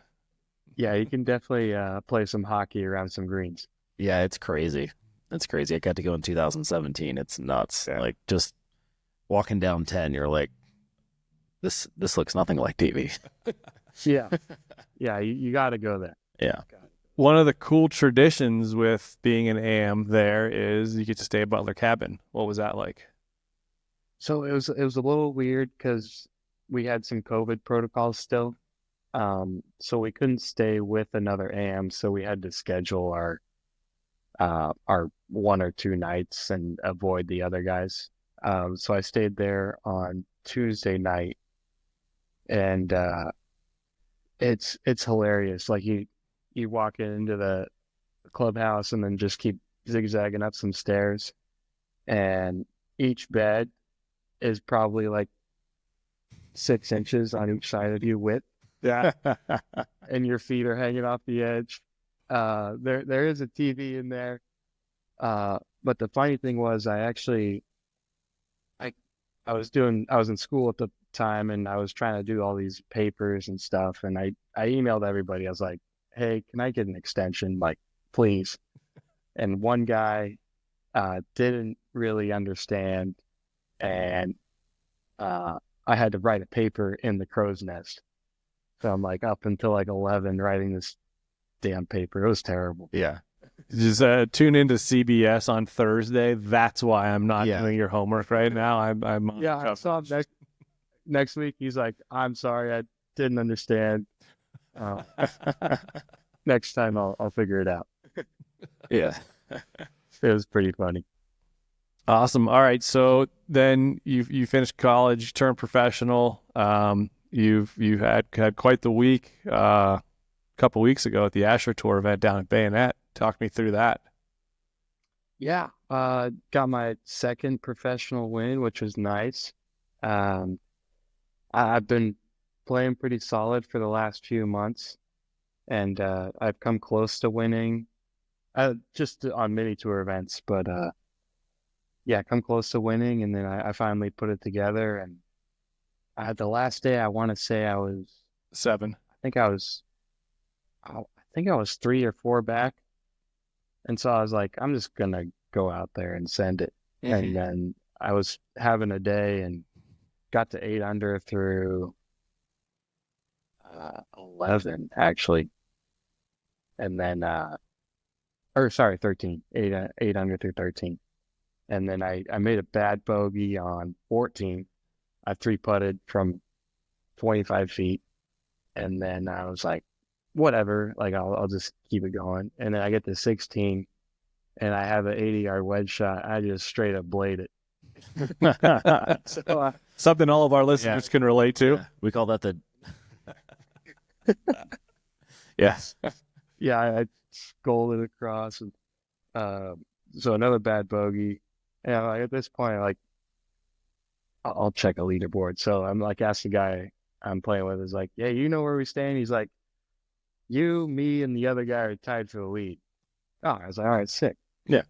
Yeah, you can definitely play some hockey around some greens. Yeah, it's crazy. It's crazy. I got to go in 2017. It's nuts. Yeah. Like just walking down 10, you're like, this looks nothing like TV. Yeah. Yeah, you got to go there. Yeah. One of the cool traditions with being an AM there is you get to stay at Butler Cabin. What was that like? So it was a little weird because we had some COVID protocols still. So we couldn't stay with another AM, so we had to schedule our 1 or 2 nights and avoid the other guys. So I stayed there on Tuesday night, and it's hilarious. Like you walk into the clubhouse and then just keep zigzagging up some stairs, and each bed is probably like 6 inches on each side of you width. Yeah. And your feet are hanging off the edge. There is a TV in there. But the funny thing was I was in school at the time and I was trying to do all these papers and stuff. And I emailed everybody. I was like, hey, can I get an extension? Like, please. And one guy, didn't really understand. And, I had to write a paper in the crow's nest. So I'm like up until like 11 writing this damn paper. It was terrible. Yeah. Just tune into CBS on Thursday. That's why I'm not doing your homework right now. I'm I saw him next week. He's like, I'm sorry, I didn't understand. Next time I'll figure it out. Yeah. It was pretty funny. Awesome. All right. So then you finished college, turned professional. You've had quite the week a couple weeks ago at the Asher Tour event down at Bayonet. Talk me through that. Yeah. Got my second professional win, which was nice. I've been playing pretty solid for the last few months, and I've come close to winning just on mini tour events, but come close to winning, and then I finally put it together. And the last day, I want to say I was 7. I think I was 3 or 4 back. And so I was like, I'm just going to go out there and send it. And then I was having a day and got to 8 under through 11, actually. And then, or sorry, 13, 8 under through 13. And then I made a bad bogey on 14. I 3-putted from 25 feet. And then I was like, whatever, like I'll just keep it going. And then I get to 16 and I have an 80-yard wedge shot. I just straight up blade it. So, something all of our listeners can relate to. Yeah. We call that the yes. Yeah, I scolded across, and so another bad bogey. And like, at this point, like I'll check a leaderboard. So I'm like, ask the guy I'm playing with, is like, yeah, you know where we stand? He's like, you, me, and the other guy are tied for the lead. Oh, I was like, all right, sick. Yeah.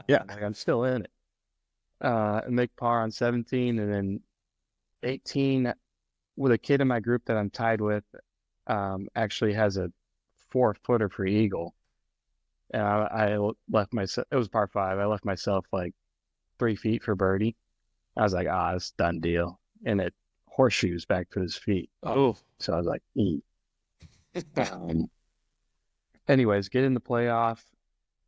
Yeah. Like, I'm still in it. And make par on 17, and then 18 with a kid in my group that I'm tied with, actually has a 4-footer for eagle. And I left myself, it was par 5. I left myself like 3 feet for birdie. I was like, it's done deal. And it horseshoes back to his feet. Oh. So I was like, anyways, get in the playoff.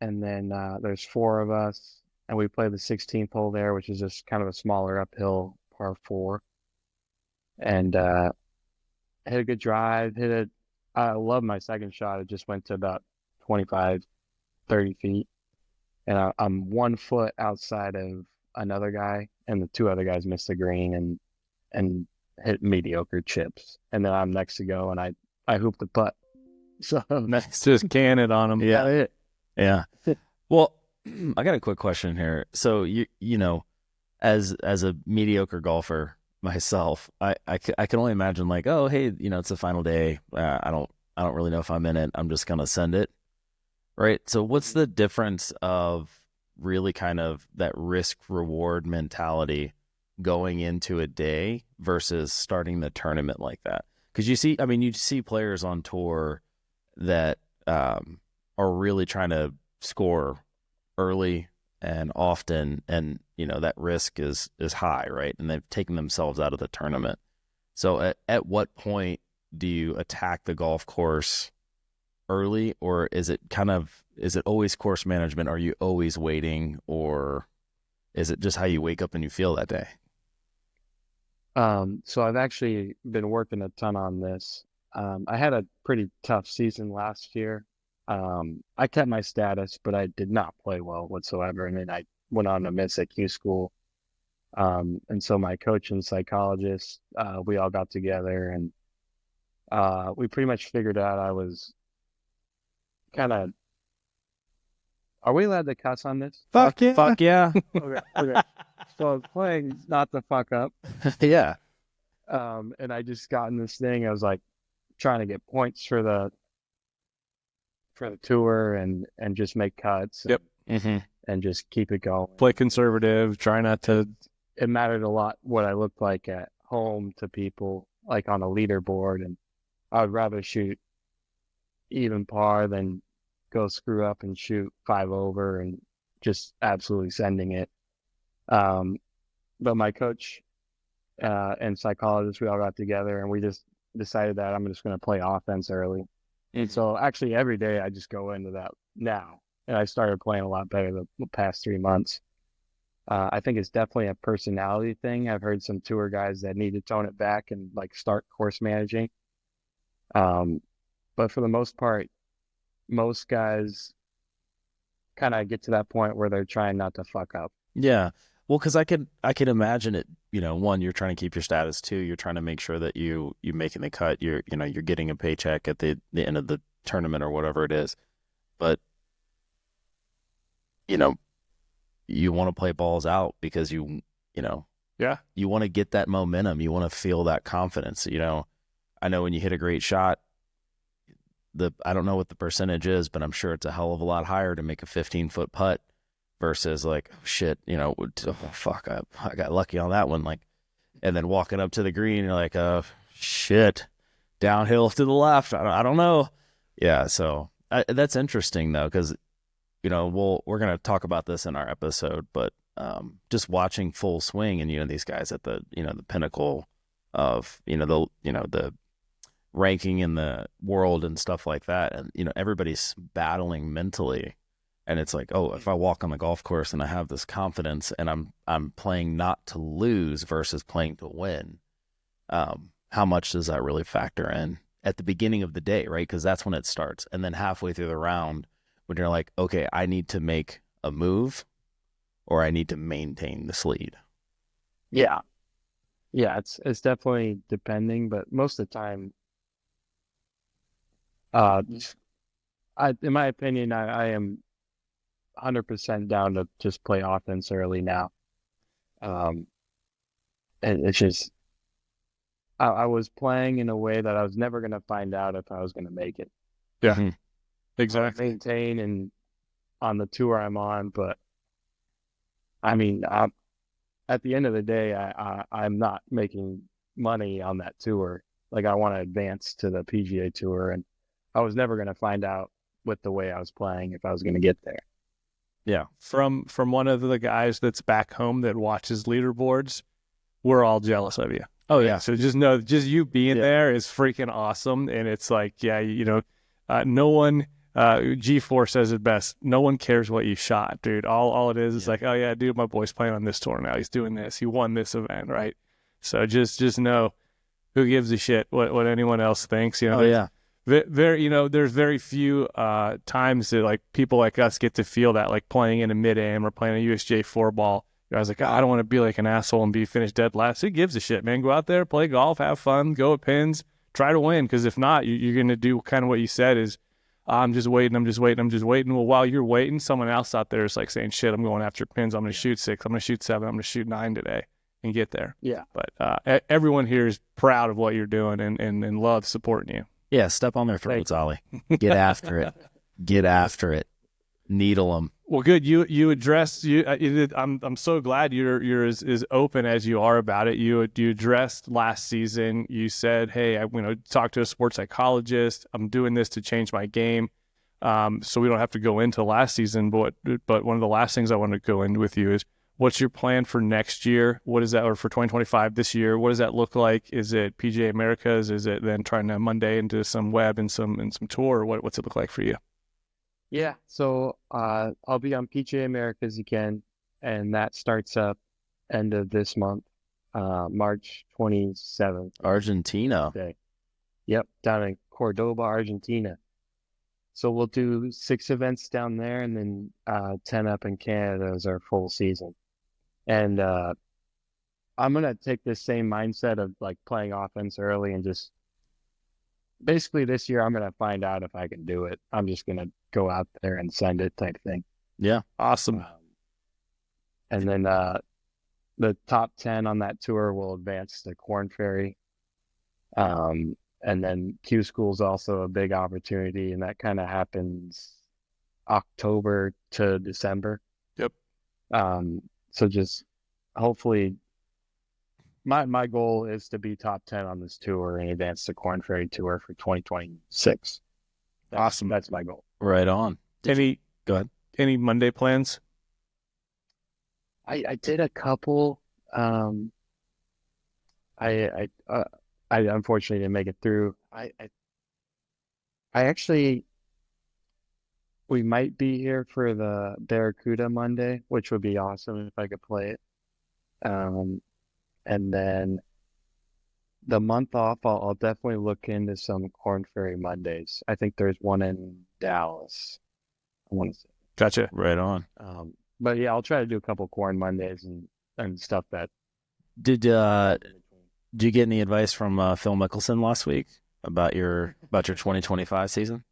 And then there's 4 of us. And we play the 16th hole there, which is just kind of a smaller uphill par 4. And hit a good drive. I love my second shot. It just went to about 25, 30 feet. And I'm 1 foot outside of another guy, and the 2 other guys missed the green and hit mediocre chips. And then I'm next to go, and I hooped the putt. So that's just can it on them. Yeah. Yeah. Well, I got a quick question here. So you know, as a mediocre golfer myself, I can only imagine like, oh, hey, you know, it's the final day. I don't really know if I'm in it. I'm just gonna send it, right? So what's the difference of really kind of that risk reward mentality going into a day versus starting the tournament like that? Because you see players on tour that are really trying to score early and often, and you know that risk is high, right? And they've taken themselves out of the tournament. So at what point do you attack the golf course early, or is it always course management? Are you always waiting, or is it just how you wake up and you feel that day? So I've actually been working a ton on this. I had a pretty tough season last year. I kept my status, but I did not play well whatsoever. And then I went on to miss at Q school. And so my coach and psychologist, we all got together, and we pretty much figured out I was kind of, are we allowed to cuss on this? Fuck yeah. Okay. So I was playing not to fuck up. Yeah. And I just got in this thing. I was like trying to get points for the tour and just make cuts. Yep. And just keep it going. Play conservative. Try not to. It mattered a lot what I looked like at home to people, like on a leaderboard. And I would rather shoot even par than go screw up and shoot 5 over and just absolutely sending it. But my coach and psychologist, we all got together and we just decided that I'm just going to play offense early. And so actually every day I just go into that now. And I started playing a lot better the past 3 months. I think it's definitely a personality thing. I've heard some tour guys that need to tone it back and like start course managing. But for the most part, most guys kind of get to that point where they're trying not to fuck up. Yeah. Well, because I can imagine it, you know, 1, you're trying to keep your status. 2, you're trying to make sure that you making the cut. You're getting a paycheck at the end of the tournament or whatever it is. But, you know, you want to play balls out because you want to get that momentum. You want to feel that confidence. You know, I know when you hit a great shot, I don't know what the percentage is, but I'm sure it's a hell of a lot higher to make a 15-foot putt versus like, oh, shit, you know, fuck, I got lucky on that one. Like, and then walking up to the green, you're like, oh, shit, downhill to the left. I don't know. Yeah, so that's interesting though, because we're gonna talk about this in our episode, but just watching Full Swing and these guys at the the pinnacle of the ranking in the world and stuff like that, and everybody's battling mentally, and it's like, oh, if I walk on the golf course and I have this confidence and I'm playing not to lose versus playing to win, how much does that really factor in at the beginning of the day, right? Because that's when it starts, and then halfway through the round, when you're like, okay, I need to make a move or I need to maintain this lead. Yeah. Yeah, it's definitely depending, but most of the time, in my opinion, I am 100% down to just play offense early now. And it's just, I was playing in a way that I was never going to find out if I was going to make it. Yeah, Mhm. exactly. Maintain and on the tour I'm on, but I mean, at the end of the day, I'm not making money on that tour. Like, I want to advance to the PGA Tour, and I was never going to find out with the way I was playing if I was going to get there. Yeah, from one of the guys that's back home that watches leaderboards, we're all jealous of you. Oh yeah. So just know, just you being there is freaking awesome, and it's like, yeah, no one. G4 says it best. No one cares what you shot, dude. All it is like, oh yeah, dude, my boy's playing on this tour now. He's doing this. He won this event, right? So just know, who gives a shit what anyone else thinks. Oh yeah. Very, there's very few times that like people like us get to feel that, like playing in a mid-am or playing a USJ 4 ball. I was like, I don't want to be like an asshole and be finished dead last. Who gives a shit, man? Go out there, play golf, have fun, go at pins, try to win. Because if not, you're going to do kind of what you said is, I'm just waiting. Well, while you're waiting, someone else out there is like saying, shit, I'm going after pins. I'm going to shoot 6. I'm going to shoot 7. I'm going to shoot 9 today and get there. Yeah. But everyone here is proud of what you're doing and loves supporting you. Yeah, step on their throats, Ollie. Get after it. Get after it. Needle them. Well, good. You addressed I'm so glad you're as open as you are about it. You addressed last season. You said, hey, I talk to a sports psychologist. I'm doing this to change my game. So we don't have to go into last season. But one of the last things I want to go in with you is, what's your plan for next year? What is that, or for 2025 this year? What does that look like? Is it PGA Americas? Is it then trying to Monday into some web and some tour? What's it look like for you? Yeah, so I'll be on PGA Americas again, and that starts up end of this month, March 27th. Argentina. Okay. Yep, down in Cordoba, Argentina. So we'll do 6 events down there, and then 10 up in Canada as our full season. And I'm going to take this same mindset of like playing offense early and just basically this year I'm going to find out if I can do it. I'm just going to go out there and send it type thing. Yeah. Awesome. And then the top 10 on that tour will advance to Korn Ferry. And then Q School is also a big opportunity, and that kind of happens October to December. Yep. So just hopefully my goal is to be top 10 on this tour and advance the Korn Ferry Tour for 2026. Awesome. That's my goal. Right on. Go ahead. Any Monday plans? I did a couple. I unfortunately didn't make it through. I actually, we might be here for the Barracuda Monday, which would be awesome if I could play it. And then the month off, I'll definitely look into some Korn Ferry Mondays. I think there's one in Dallas. I want to say. Gotcha. Right on. But yeah, I'll try to do a couple Korn Mondays and stuff that. Did you get any advice from Phil Mickelson last week about your 2025 season?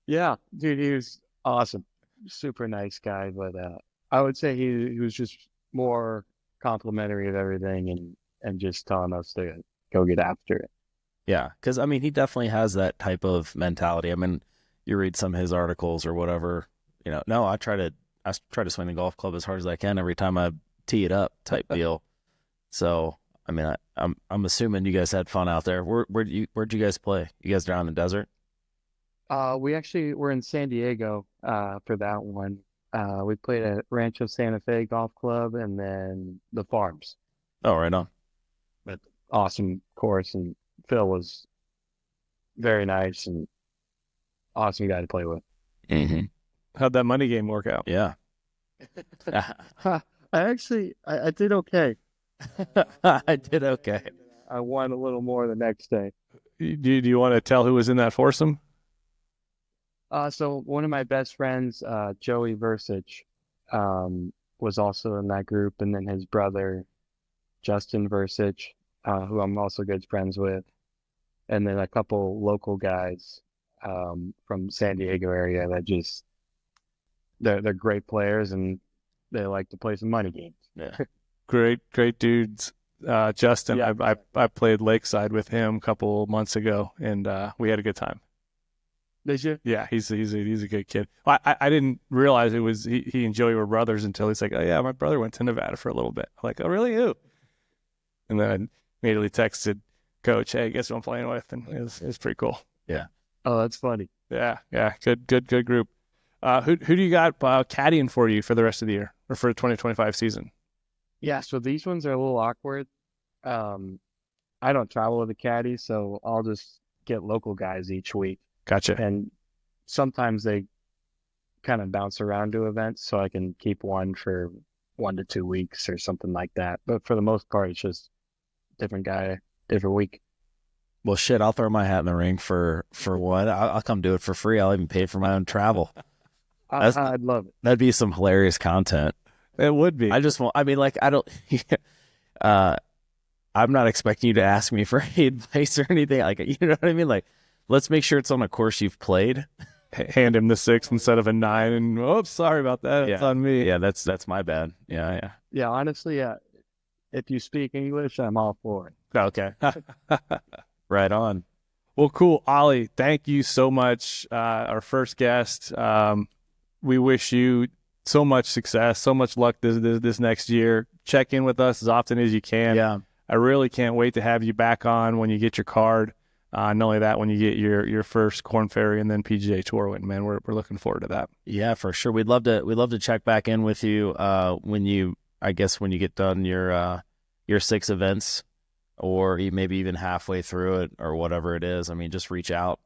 Yeah, dude, he was awesome. Super nice guy, but I would say he was just more complimentary of everything and just telling us to go get after it. Yeah, because I mean, he definitely has that type of mentality. I mean, you read some of his articles or whatever. No, I try to swing the golf club as hard as I can every time I tee it up, type deal. So I mean, I'm assuming you guys had fun out there. Where'd you guys play? You guys down in the desert? We actually were in San Diego for that one. We played at Rancho Santa Fe Golf Club and then the Farms. Oh, right on. But awesome course, and Phil was very nice and awesome guy to play with. Mm-hmm. How'd that money game work out? Yeah. I did okay. I did okay. I won a little more the next day. Do you want to tell who was in that foursome? So one of my best friends, Joey Versich, was also in that group, and then his brother, Justin Versich, who I'm also good friends with, and then a couple local guys from San Diego area that just they're great players and they like to play some money games. Yeah. Great dudes. Justin, Yeah. I played Lakeside with him a couple months ago, and we had a good time. Did you? Yeah, he's a good kid. I didn't realize it was he and Joey were brothers until he's like, oh yeah, my brother went to Nevada for a little bit. I'm like, oh really? Who? And then I immediately texted Coach, hey, guess who I'm playing with? And it was pretty cool. Yeah. Oh, that's funny. Yeah. Good group. Who do you got caddying for you for the rest of the year or for the 2025 season? Yeah, so these ones are a little awkward. I don't travel with a caddy, so I'll just get local guys each week. Gotcha. And sometimes they kind of bounce around to events, so I can keep one for 1 to 2 weeks or something like that. But for the most part, it's just different guy, different week. Well, shit, I'll throw my hat in the ring for one. I'll come do it for free. I'll even pay for my own travel. I'd love it. That'd be some hilarious content. It would be. I mean, like, I don't, I'm not expecting you to ask me for any advice or anything. Like, you know what I mean? Like, let's make sure it's on a course you've played. Hand him the 6 instead of a 9, and oops, sorry about that. Yeah. It's on me. Yeah, that's my bad. Yeah. Yeah, honestly, yeah. If you speak English, I'm all for it. Okay. Right on. Well, cool. Ollie, thank you so much. Our first guest. We wish you so much success, so much luck this next year. Check in with us as often as you can. Yeah. I really can't wait to have you back on when you get your card. Not only that, when you get your first Korn Ferry and then PGA Tour win, man, we're looking forward to that. Yeah, for sure. We'd love to check back in with you when you get done your 6 events, or maybe even halfway through it or whatever it is. I mean, just reach out.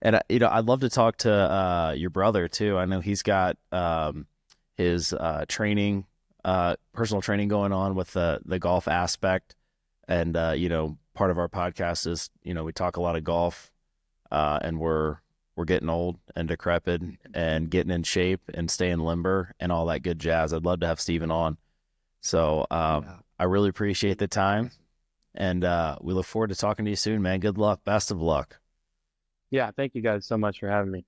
And I'd love to talk to your brother too. I know he's got his training, personal training going on with the golf aspect, and part of our podcast is, we talk a lot of golf, and we're getting old and decrepit and getting in shape and staying limber and all that good jazz. I'd love to have Steven on. So I really appreciate the time, and we look forward to talking to you soon, man. Good luck. Best of luck. Yeah, thank you guys so much for having me.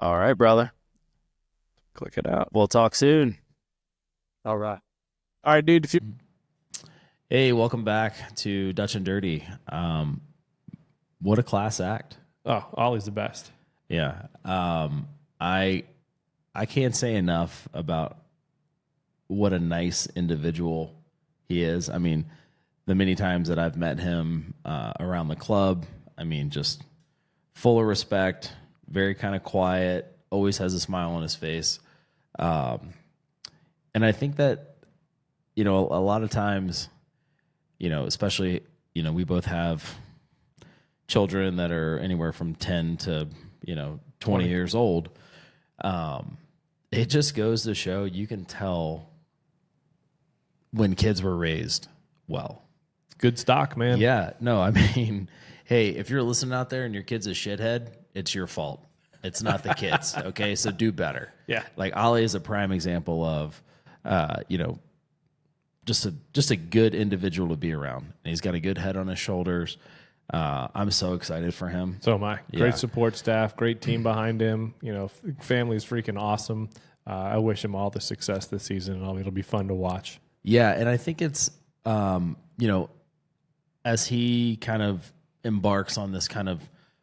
All right, brother. Click it out. We'll talk soon. All right. All right, dude. Hey, welcome back to Dutch and Dirty. What a class act. Oh, Ollie's the best. Yeah. I can't say enough about what a nice individual he is. I mean, the many times that I've met him around the club, I mean, just full of respect, very kind of quiet, always has a smile on his face. And I think that, a lot of times, especially, we both have children that are anywhere from 10 to, 20 years old. It just goes to show you can tell when kids were raised well. Good stock, man. Yeah. No, I mean, hey, if you're listening out there and your kid's a shithead, it's your fault. It's not the kids. Okay. So do better. Yeah. Like Ollie is a prime example of, just a good individual to be around. And he's got a good head on his shoulders. I'm so excited for him. So am I. Great support staff, great team behind him. Family's freaking awesome. I wish him all the success this season, and it'll be fun to watch. Yeah, and I think it's, as he kind of embarks on this kind of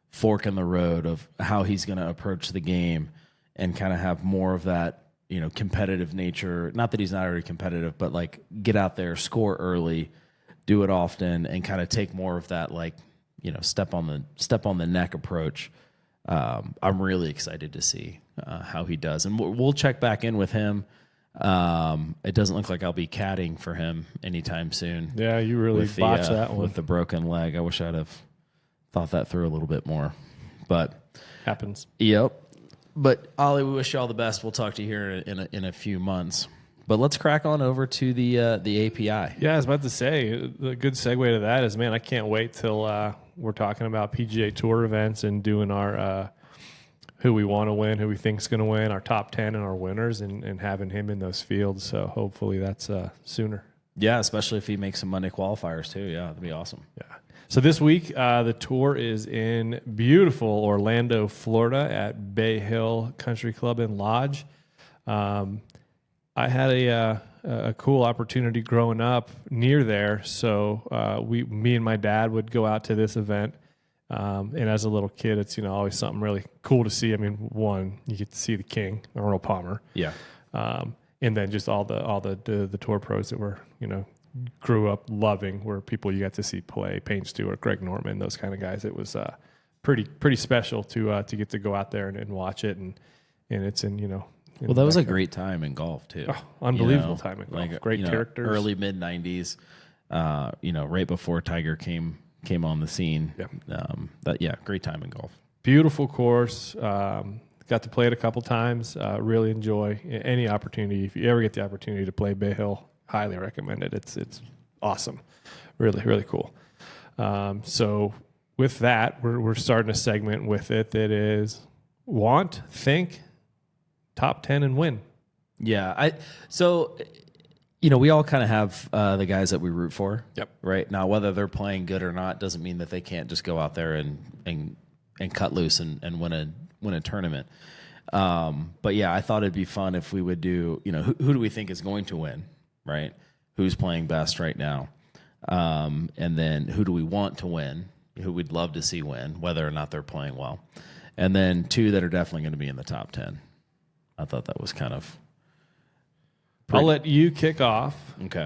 fork in the road of how he's going to approach the game and kind of have more of that, competitive nature. Not that he's not already competitive, but like get out there, score early, do it often, and kind of take more of that, like, step on the neck approach. I'm really excited to see how he does, and we'll check back in with him. It doesn't look like I'll be caddying for him anytime soon. Yeah, you really botched that one with the broken leg. I wish I'd have thought that through a little bit more, but happens. Yep. But Ollie, we wish you all the best. We'll talk to you here in a few months. But let's crack on over to the API. Yeah, I was about to say, a good segue to that is, man, I can't wait till we're talking about PGA Tour events and doing our who we want to win, who we think is going to win, our top 10 and our winners, and having him in those fields. So hopefully that's sooner. Yeah, especially if he makes some Monday qualifiers too. Yeah, that'd be awesome. Yeah. So this week, the tour is in beautiful Orlando, Florida at Bay Hill Country Club and Lodge. I had a cool opportunity growing up near there. So me and my dad would go out to this event. And as a little kid, it's, always something really cool to see. I mean, one, you get to see the king, Earl Palmer. Yeah. And then just all the tour pros that were, grew up loving, were people you got to see play, Payne Stewart, Greg Norman, those kind of guys. It was pretty special to get to go out there and watch it, and it's in well, that was a great time in golf too. Oh, unbelievable time in golf. Like, great characters. Early mid '90s, right before Tiger came on the scene. Yeah. Great time in golf. Beautiful course. Got to play it a couple times. Really enjoy any opportunity. If you ever get the opportunity to play Bay Hill, highly recommend it. It's awesome. Really, really cool. So with that, we're starting a segment with it that is want, think, top 10 and win. Yeah. We all kind of have the guys that we root for. Yep. Right now, whether they're playing good or not doesn't mean that they can't just go out there and cut loose and win a tournament. But yeah, I thought it'd be fun if we would do, who do we think is going to win, right? Who's playing best right now? And then who do we want to win? Who we'd love to see win, whether or not they're playing well. And then two that are definitely going to be in the top 10. I thought that was kind of. I'll let you kick off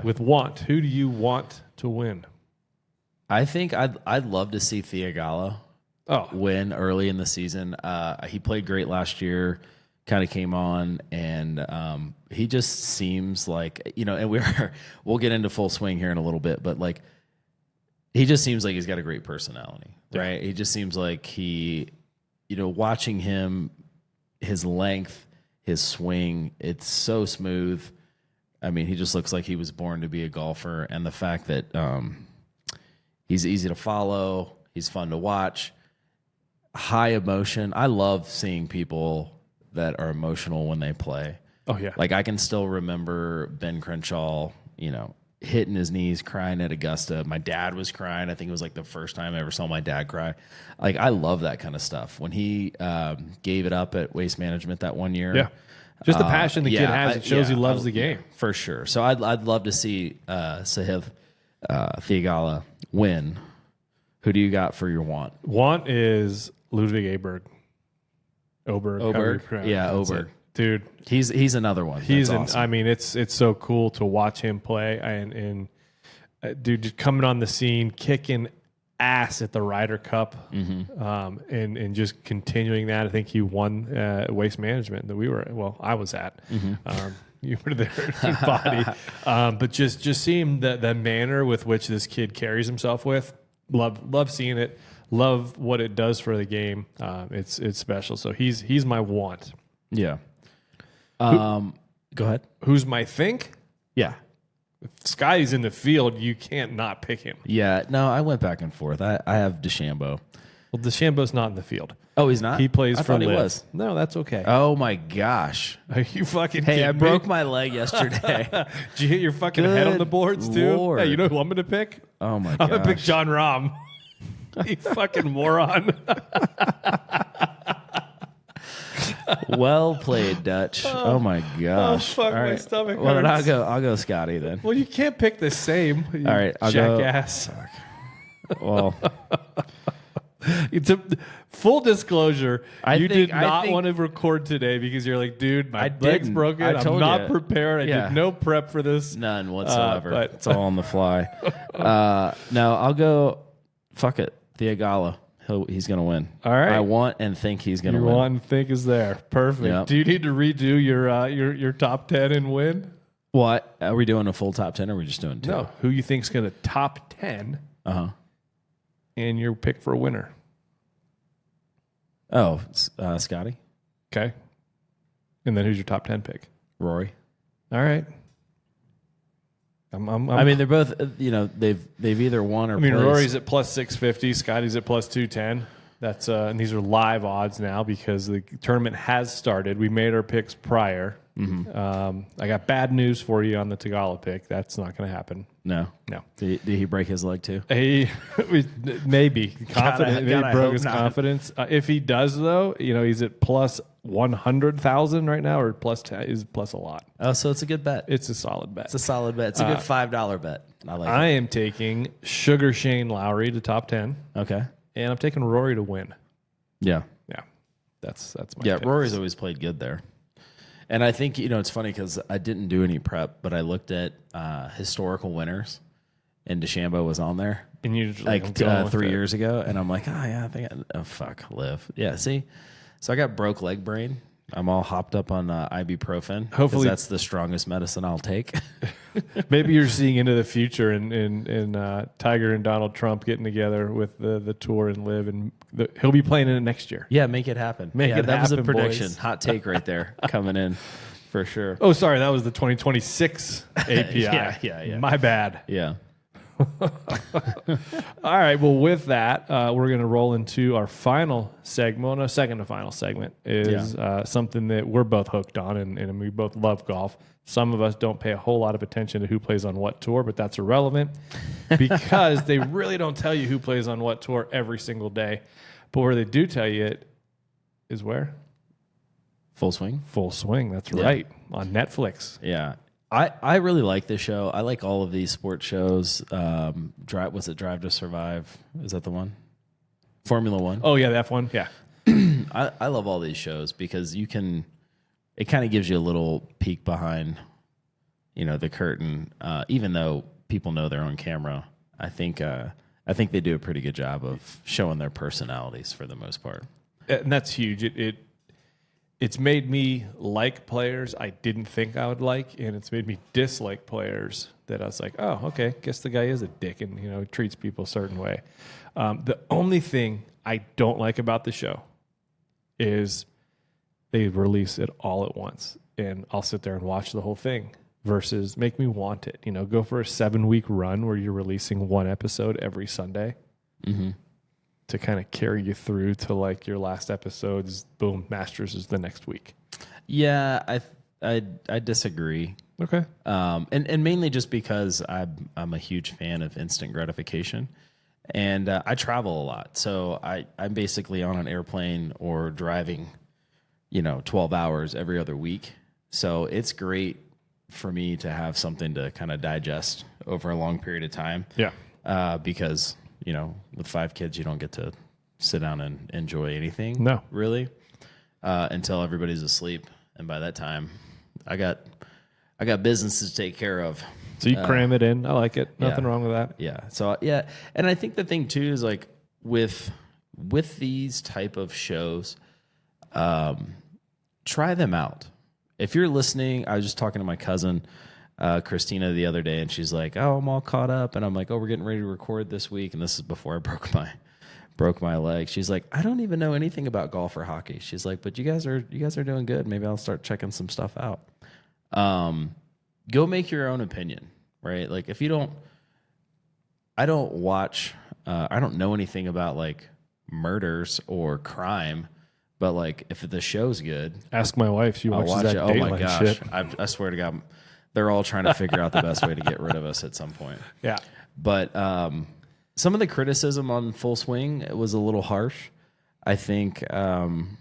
with want. Who do you want to win? I think I'd love to see Theegala win early in the season. He played great last year, kind of came on, and he just seems like, and we'll get into full swing here in a little bit, but like he just seems like he's got a great personality, right? He just seems like he, watching him, his length, his swing, it's so smooth. I mean, he just looks like he was born to be a golfer, and the fact that he's easy to follow, he's fun to watch, high emotion. I love seeing people that are emotional when they play. Oh, yeah. Like, I can still remember Ben Crenshaw, hitting his knees, crying at Augusta. My dad was crying. I think it was like the first time I ever saw my dad cry. Like, I love that kind of stuff. When he gave it up at Waste Management that one year. Yeah. Just the passion the kid has. It shows he loves the game. For sure. So I'd love to see Sahith Theegala win. Who do you got for your want? Want is Ludwig Oberg. Oberg? Yeah, Oberg. Dude. He's another one. He's awesome. I mean, it's so cool to watch him play. And dude, just coming on the scene, kicking ass at the Ryder Cup, and just continuing that. I think he won Waste Management that I was at. You were there, body, but just seeing the manner with which this kid carries himself with, love seeing it, love what it does for the game. It's special. So he's my want. Yeah. Go ahead. Who's my think? Yeah. If Scotty's in the field, you can't not pick him. Yeah, no, I went back and forth. I have DeChambeau. Well, DeChambeau's not in the field. Oh, he's not? He plays for thought he Liv. was. No, that's okay. Oh, my gosh. Are you fucking Hey, kidding I me? broke my leg yesterday. Did you hit your fucking head on the boards, too? Lord. Hey, you know who I'm going to pick? Oh, my gosh. I'm going to pick John Rahm. You fucking moron. Well played, Dutch. Oh, my gosh. Oh, fuck, All my right. stomach Well, then hurts. I'll go Scotty then. Well, you can't pick the same. You All right, I'll jackass. go. Well, It's a full disclosure. You did not want to record today because you're like, dude, my leg's broken. I'm not prepared. I did no prep for this. None whatsoever. But it's all on the fly. No, I'll go. Fuck it. Theegala. He's going to win. All right. I want and think he's going to win. You want and think is there. Perfect. Yep. Do you need to redo your top 10 and win? What? Are we doing a full top 10 or are we just doing 2? No. Who you think's going to top 10 and your pick for a winner? Oh, Scotty. Okay. And then who's your top 10 pick? Rory. All right. I mean, they're both, they've either won or placed. Rory's at plus 650. Scotty's at plus 210. That's and these are live odds now because the tournament has started. We made our picks prior. Mm-hmm. I got bad news for you on the Tagala pick. That's not going to happen. No. Did he break his leg too? Maybe. Confident. He broke his confidence. If he does, though, he's at plus 100,000 right now, or plus 10 is plus a lot. Oh, so it's a good bet. It's a solid bet. It's a solid bet. It's a good $5 bet. I am taking Sugar Shane Lowry to top 10. Okay. And I'm taking Rory to win. Yeah. That's my pick. Rory's always played good there. And I think, it's funny because I didn't do any prep, but I looked at historical winners, and DeChambeau was on there. And you like 3 years ago, and I'm like, live. Yeah, see? So I got broke leg brain. I'm all hopped up on ibuprofen. Hopefully that's the strongest medicine I'll take. Maybe you're seeing into the future in Tiger and Donald Trump getting together with the tour and live, and he'll be playing in it next year. Yeah, make it happen. That was a prediction. Boys. Hot take right there coming in for sure. Oh, sorry. That was the 2026 API. Yeah. My bad. Yeah. All right. Well, with that, we're going to roll into our final segment. Well, no, second to final segment is something that we're both hooked on, and we both love golf. Some of us don't pay a whole lot of attention to who plays on what tour, but that's irrelevant because they really don't tell you who plays on what tour every single day. But where they do tell you it is where? Full Swing. Full Swing. That's right. On Netflix. Yeah. I really like this show. I like all of these sports shows. Was it Drive to Survive? Is that the one? Formula One. Oh yeah, that one. Yeah. I love all these shows because it kind of gives you a little peek behind, the curtain. Even though people know they're on camera, I think they do a pretty good job of showing their personalities for the most part. And that's huge. It's made me like players I didn't think I would like, and it's made me dislike players that I was like, oh, okay, guess the guy is a dick and, treats people a certain way. The only thing I don't like about the show is they release it all at once, and I'll sit there and watch the whole thing versus make me want it. Go for a 7-week run where you're releasing one episode every Sunday. Mm-hmm. To kind of carry you through to like your last episodes. Boom, Masters is the next week. Yeah, I disagree. Okay. And mainly just because I'm a huge fan of instant gratification, and I travel a lot, so I'm basically on an airplane or driving, 12 hours every other week. So it's great for me to have something to kind of digest over a long period of time. Yeah. Because with 5 kids, you don't get to sit down and enjoy anything. No. Really, until everybody's asleep, and by that time, I got business to take care of. So you cram it in. I like it. Nothing wrong with that. Yeah. So and I think the thing too is like with these type of shows, try them out. If you're listening, I was just talking to my cousin. Christina the other day, and she's like, "Oh, I'm all caught up," and I'm like, "Oh, we're getting ready to record this week," and this is before I broke my leg. She's like, "I don't even know anything about golf or hockey." She's like, "But you guys are doing good. Maybe I'll start checking some stuff out." Go make your own opinion, right? Like if you don't, I don't watch. I don't know anything about like murders or crime. But like, if the show's good, ask my wife. She watches that. Oh my gosh! Shit. I swear to God, they're all trying to figure out the best way to get rid of us at some point. Yeah. But some of the criticism on Full Swing was a little harsh. I think, when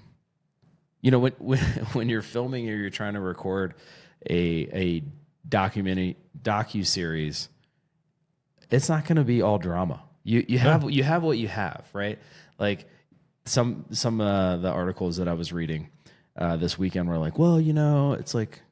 you're filming or you're trying to record a docu-series, it's not going to be all drama. You have what you have, right? Like some the articles that I was reading this weekend were like, well, it's like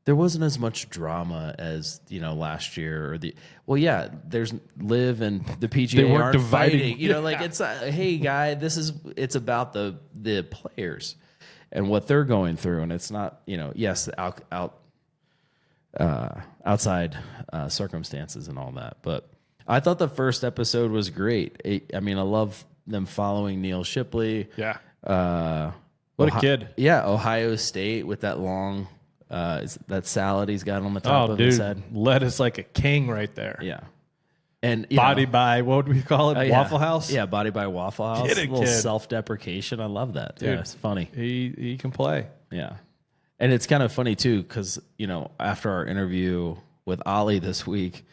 there wasn't as much drama as last year or there's Liv and the PGA aren't dividing, like it's hey guy, it's about the players and what they're going through, and it's not yes outside circumstances and all that. But I thought the first episode was great. I love them following Neil Shipley. Yeah. What a kid. Yeah, Ohio State with that long that salad he's got on the top of his head. Led us like a king right there. Yeah. And body by, what would we call it? Waffle House? Yeah, body by Waffle House. Get it, a little kid. Self-deprecation. I love that. Dude, yeah, it's funny. He can play. Yeah. And it's kind of funny too, because after our interview with Ollie this week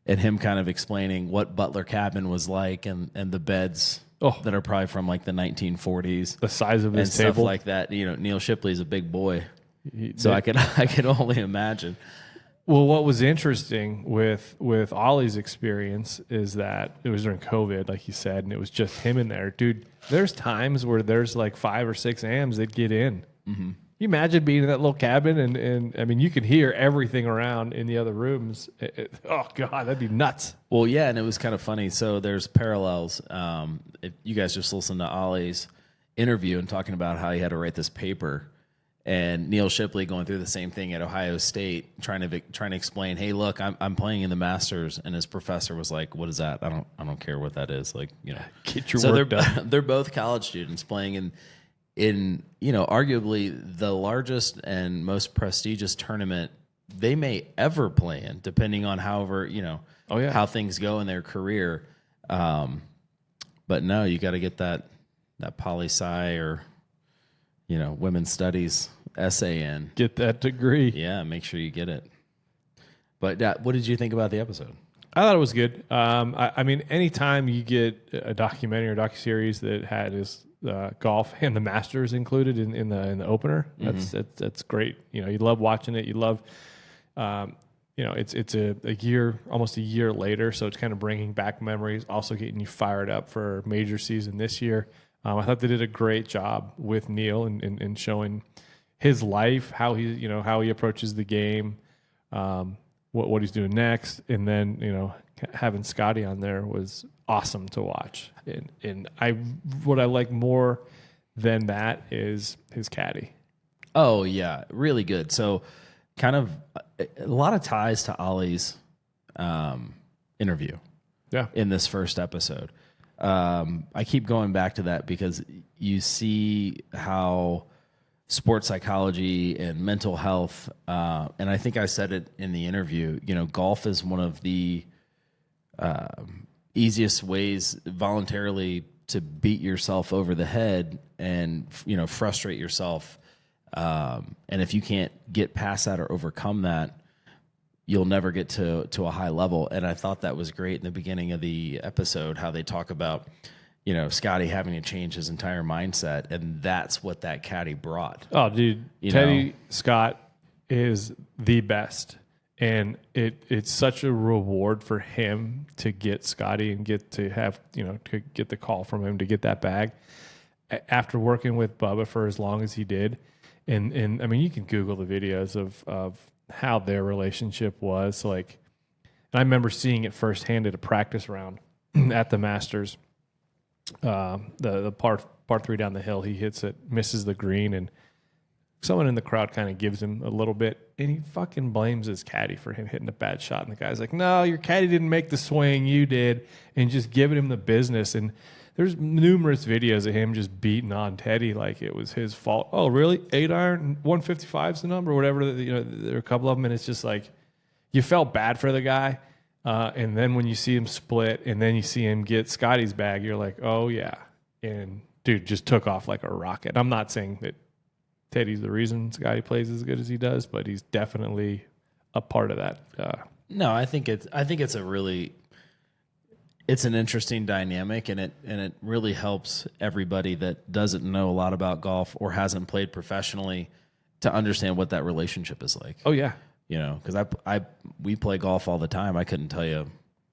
and him kind of explaining what Butler Cabin was like and the beds that are probably from like the 1940s. The size of his and table. Stuff like that. Neil Shipley's a big boy. So I could only imagine. Well, what was interesting with Ollie's experience is that it was during COVID, like you said, and it was just him in there. Dude, there's times where there's like 5 or 6 AMs that get in. Mm-hmm. You imagine being in that little cabin and you can hear everything around in the other rooms. Oh, God, that'd be nuts. Well, yeah, and it was kind of funny. So there's parallels. If you guys just listen to Ollie's interview and talking about how he had to write this paper, and Neil Shipley going through the same thing at Ohio State, trying to explain, hey, look, I'm playing in the Masters, and his professor was like, what is that? I don't care what that is. Like, get your work done. They're both college students playing in arguably the largest and most prestigious tournament they may ever play in, depending on how things go in their career. But no, you got to get that poli-sci or women's studies essay in. Get that degree. Yeah, make sure you get it. But what did you think about the episode? I thought it was good. Anytime you get a documentary or docuseries that had his golf and the Masters included in the opener, that's great. You love watching it. You love, it's almost a year later, so it's kind of bringing back memories, also getting you fired up for major season this year. I thought they did a great job with Neil in showing his life, how he approaches the game, what he's doing next, and then having Scotty on there was awesome to watch. And what I like more than that is his caddy. Oh yeah, really good. So, kind of a lot of ties to Ollie's interview. Yeah, in this first episode. I keep going back to that because you see how sports psychology and mental health, and I think I said it in the interview, golf is one of the easiest ways voluntarily to beat yourself over the head and, frustrate yourself. And if you can't get past that or overcome that, you'll never get to a high level. And I thought that was great in the beginning of the episode, how they talk about, Scotty having to change his entire mindset. And that's what that caddy brought. Oh, dude. Teddy Scott is the best. And it's such a reward for him to get Scotty and get to have, to get the call from him to get that bag after working with Bubba for as long as he did. And you can Google the videos of how their relationship was like. And I remember seeing it firsthand at a practice round at the Masters. The par 3 down the hill, he hits it, misses the green, and someone in the crowd kind of gives him a little bit, and he fucking blames his caddy for him hitting a bad shot. And the guy's like, no, your caddy didn't make the swing, you did, and just giving him the business. And there's numerous videos of him just beating on Teddy like it was his fault. Oh, really? 8 iron, 155 is the number, or whatever. There are a couple of them, and it's just like you felt bad for the guy. And then when you see him split, and then you see him get Scotty's bag, you're like, oh yeah. And dude just took off like a rocket. I'm not saying that Teddy's the reason Scotty plays as good as he does, but he's definitely a part of that. No, I think it's an interesting dynamic, and it really helps everybody that doesn't know a lot about golf or hasn't played professionally to understand what that relationship is like. Oh yeah. Because we play golf all the time. I couldn't tell you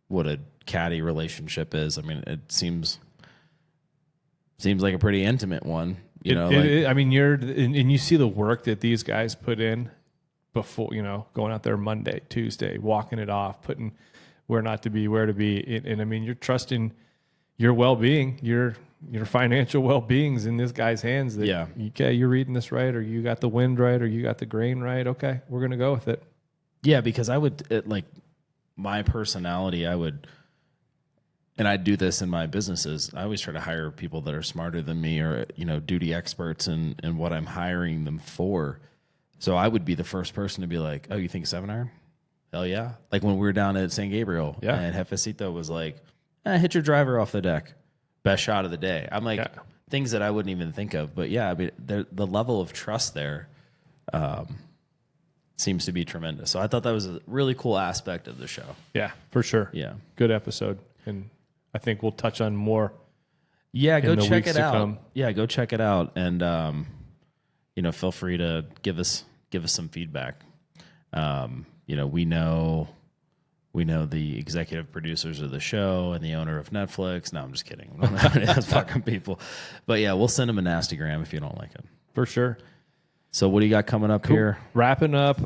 what a caddy relationship is. I mean, it seems like a pretty intimate one. I mean, and you see the work that these guys put in before, going out there Monday, Tuesday, walking it off, putting where not to be, where to be. And I mean, you're trusting your well-being, your financial well-being's in this guy's hands. That, okay, you're reading this right, or you got the wind right, or you got the grain right. Okay, we're going to go with it. Yeah, because my personality, and I do this in my businesses. I always try to hire people that are smarter than me, or duty experts in what I'm hiring them for. So I would be the first person to be like, "Oh, you think 7-iron? Hell yeah!" Like when we were down at San Gabriel, and Jefecito was like, "Hit your driver off the deck, best shot of the day." I'm like, things that I wouldn't even think of, but I mean, the level of trust there seems to be tremendous. So I thought that was a really cool aspect of the show. Yeah, for sure. Yeah, good episode, and I think we'll touch on more. Yeah, go check it out. Yeah, go check it out, and feel free to give us some feedback. We know the executive producers of the show and the owner of Netflix. No, I'm just kidding. That's fucking people. But yeah, we'll send them a nastygram if you don't like it. For sure. So what do you got coming up here? Wrapping up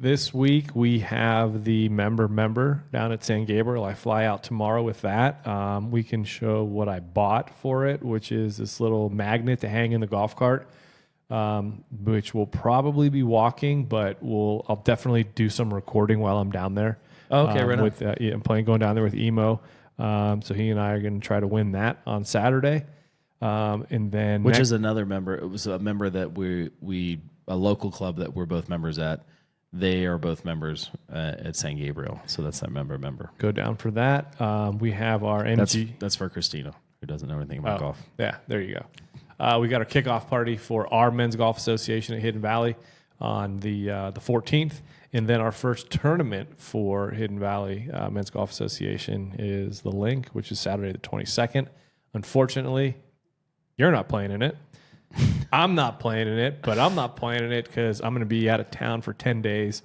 this week, we have the member down at San Gabriel. I fly out tomorrow with that. We can show what I bought for it, which is this little magnet to hang in the golf cart, which will probably be walking, but I'll definitely do some recording while I'm down there. Okay, right on. I'm planning going down there with Emo. So he and I are going to try to win that on Saturday. And then is another member. It was a member that a local club that we're both members at. They are both members at San Gabriel. So that's that member. Go down for that. We have our MG. That's for Christina, who doesn't know anything about golf. Yeah, there you go. We got our kickoff party for our Men's Golf Association at Hidden Valley on the 14th. And then our first tournament for Hidden Valley Men's Golf Association is the Link, which is Saturday the 22nd. Unfortunately, you're not playing in it. I'm not playing in it, but I'm not playing in it because I'm going to be out of town for 10 days,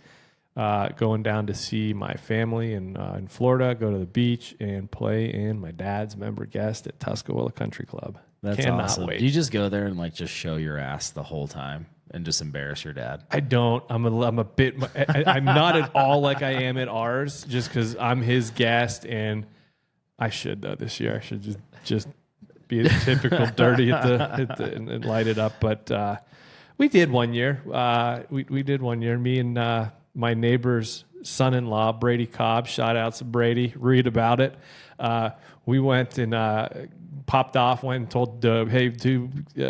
going down to see my family in Florida, go to the beach, and play in my dad's member guest at Tuscaloosa Country Club. That's awesome. Wait. Do you just go there and just show your ass the whole time and just embarrass your dad? I don't. I'm a bit. I'm not at all like I am at ours, just because I'm his guest, and I should though this year. I should just be a typical dirty and light it up. But we did one year. We did one year. Me and my neighbor's son-in-law, Brady Cobb. Shout outs to Brady. Read about it. We went and popped off, went and told hey,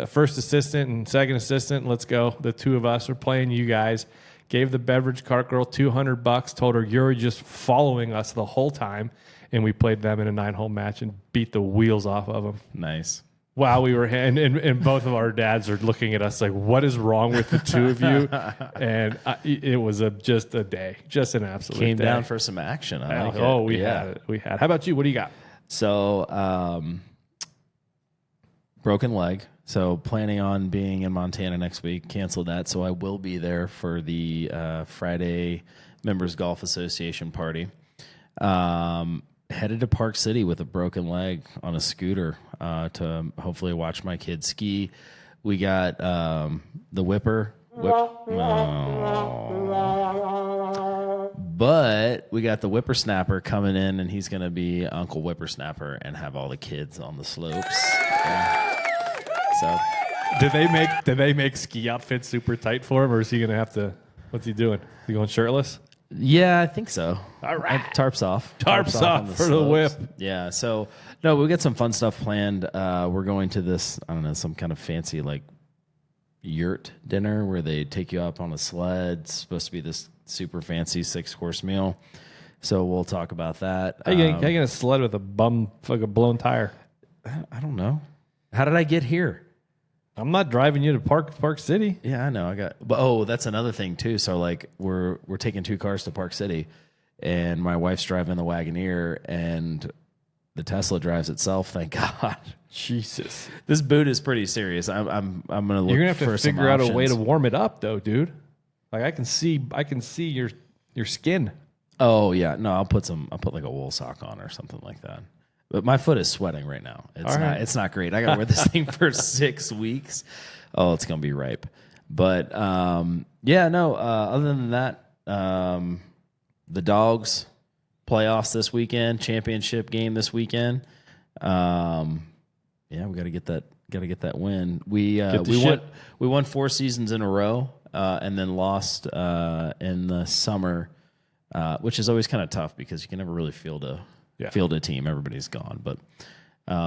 first assistant and second assistant, let's go. The two of us are playing you guys. Gave the beverage cart girl $200, told her you're just following us the whole time. And we played them in a 9-hole match and beat the wheels off of them. Nice. Wow, we were and both of our dads are looking at us like, what is wrong with the two of you? And it was just a day, just an absolute Came day. down for some action. We had it. We had. How about you? What do you got? So, broken leg. So planning on being in Montana next week. Canceled that. So I will be there for the Friday Members Golf Association party. Headed to Park City with a broken leg on a scooter to hopefully watch my kids ski. We got the whipper. But we got the whippersnapper coming in, and he's going to be Uncle Whippersnapper and have all the kids on the slopes. So, did they make ski outfits super tight for him, or is he going to have to? What's he doing? Is he going shirtless? Yeah, I think so. All right. Tarps off. Tarps off for the whip. Yeah. So, no, we got some fun stuff planned. We're going to this, I don't know, some kind of fancy yurt dinner where they take you up on a sled. It's supposed to be this super fancy 6-course meal. So we'll talk about that. How you gonna sled with a blown tire? I don't know. How did I get here? I'm not driving you to Park City. Yeah, I know. But that's another thing too. So we're taking 2 cars to Park City, and my wife's driving the Wagoneer, and the Tesla drives itself. Thank God. Jesus, this boot is pretty serious. I'm gonna look. You're gonna have to figure out a way to warm it up, though, dude. I can see your skin. Oh yeah, no, I'll put like a wool sock on or something like that. But my foot is sweating right now. It's not great. I got to wear this thing for 6 weeks. Oh, it's gonna be ripe. But yeah, no. Other than that, the Dogs playoffs this weekend, championship game this weekend. Yeah, we got to get that. Got to get that win. We won 4 seasons in a row, and then lost in the summer, which is always kind of tough because you can never really field a team. Everybody's gone. But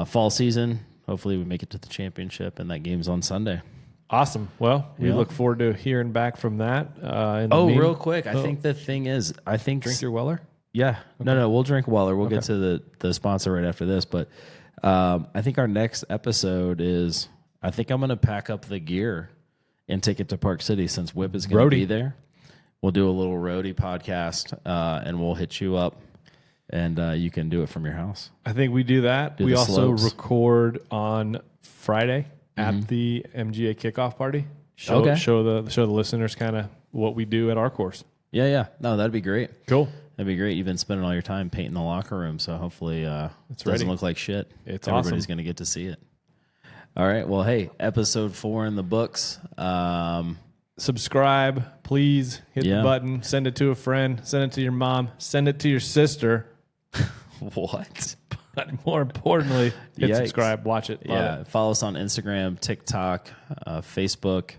fall season, hopefully we make it to the championship, and that game's on Sunday. Awesome. Well, we look forward to hearing back from that. Real quick, I think the thing is, drink your Weller. Yeah, okay. No, we'll drink Weller. We'll get to the sponsor right after this, but I think our next episode is, I think I'm going to pack up the gear and take it to Park City since Whip is going to be there. We'll do a little roadie podcast, and we'll hit you up, and you can do it from your house. I think we do that. We also record on Friday at the MGA kickoff party. Show the listeners kind of what we do at our course. Yeah. No, that'd be great. Cool. That'd be great. You've been spending all your time painting the locker room, so hopefully it doesn't look like shit. Everybody's going to get to see it. All right. Well, hey, episode 4 in the books. Subscribe, please. Hit the button. Send it to a friend. Send it to your mom. Send it to your sister. What? But more importantly, hit subscribe. Watch it. Love it. Follow us on Instagram, TikTok, Facebook.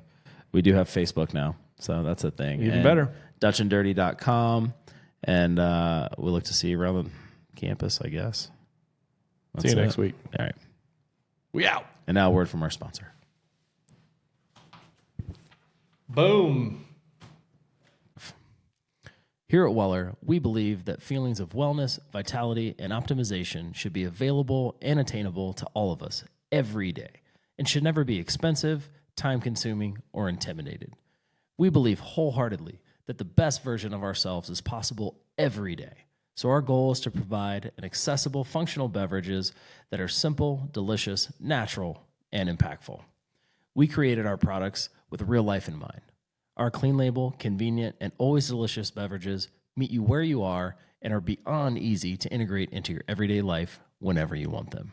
We do have Facebook now, so that's a thing. Even better. DutchAndDirty.com. And we look to see you around the campus, I guess. See you next week. All right. We out. And now a word from our sponsor. Boom. Here at Weller, we believe that feelings of wellness, vitality, and optimization should be available and attainable to all of us every day and should never be expensive, time-consuming, or intimidated. We believe wholeheartedly that the best version of ourselves is possible every day. So our goal is to provide an accessible, functional beverages that are simple, delicious, natural, and impactful. We created our products with real life in mind. Our clean label, convenient, and always delicious beverages meet you where you are and are beyond easy to integrate into your everyday life whenever you want them.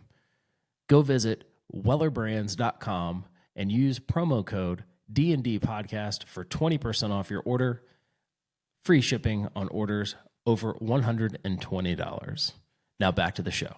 Go visit wellerbrands.com and use promo code D&D Podcast for 20% off your order. Free shipping on orders over $120. Now back to the show.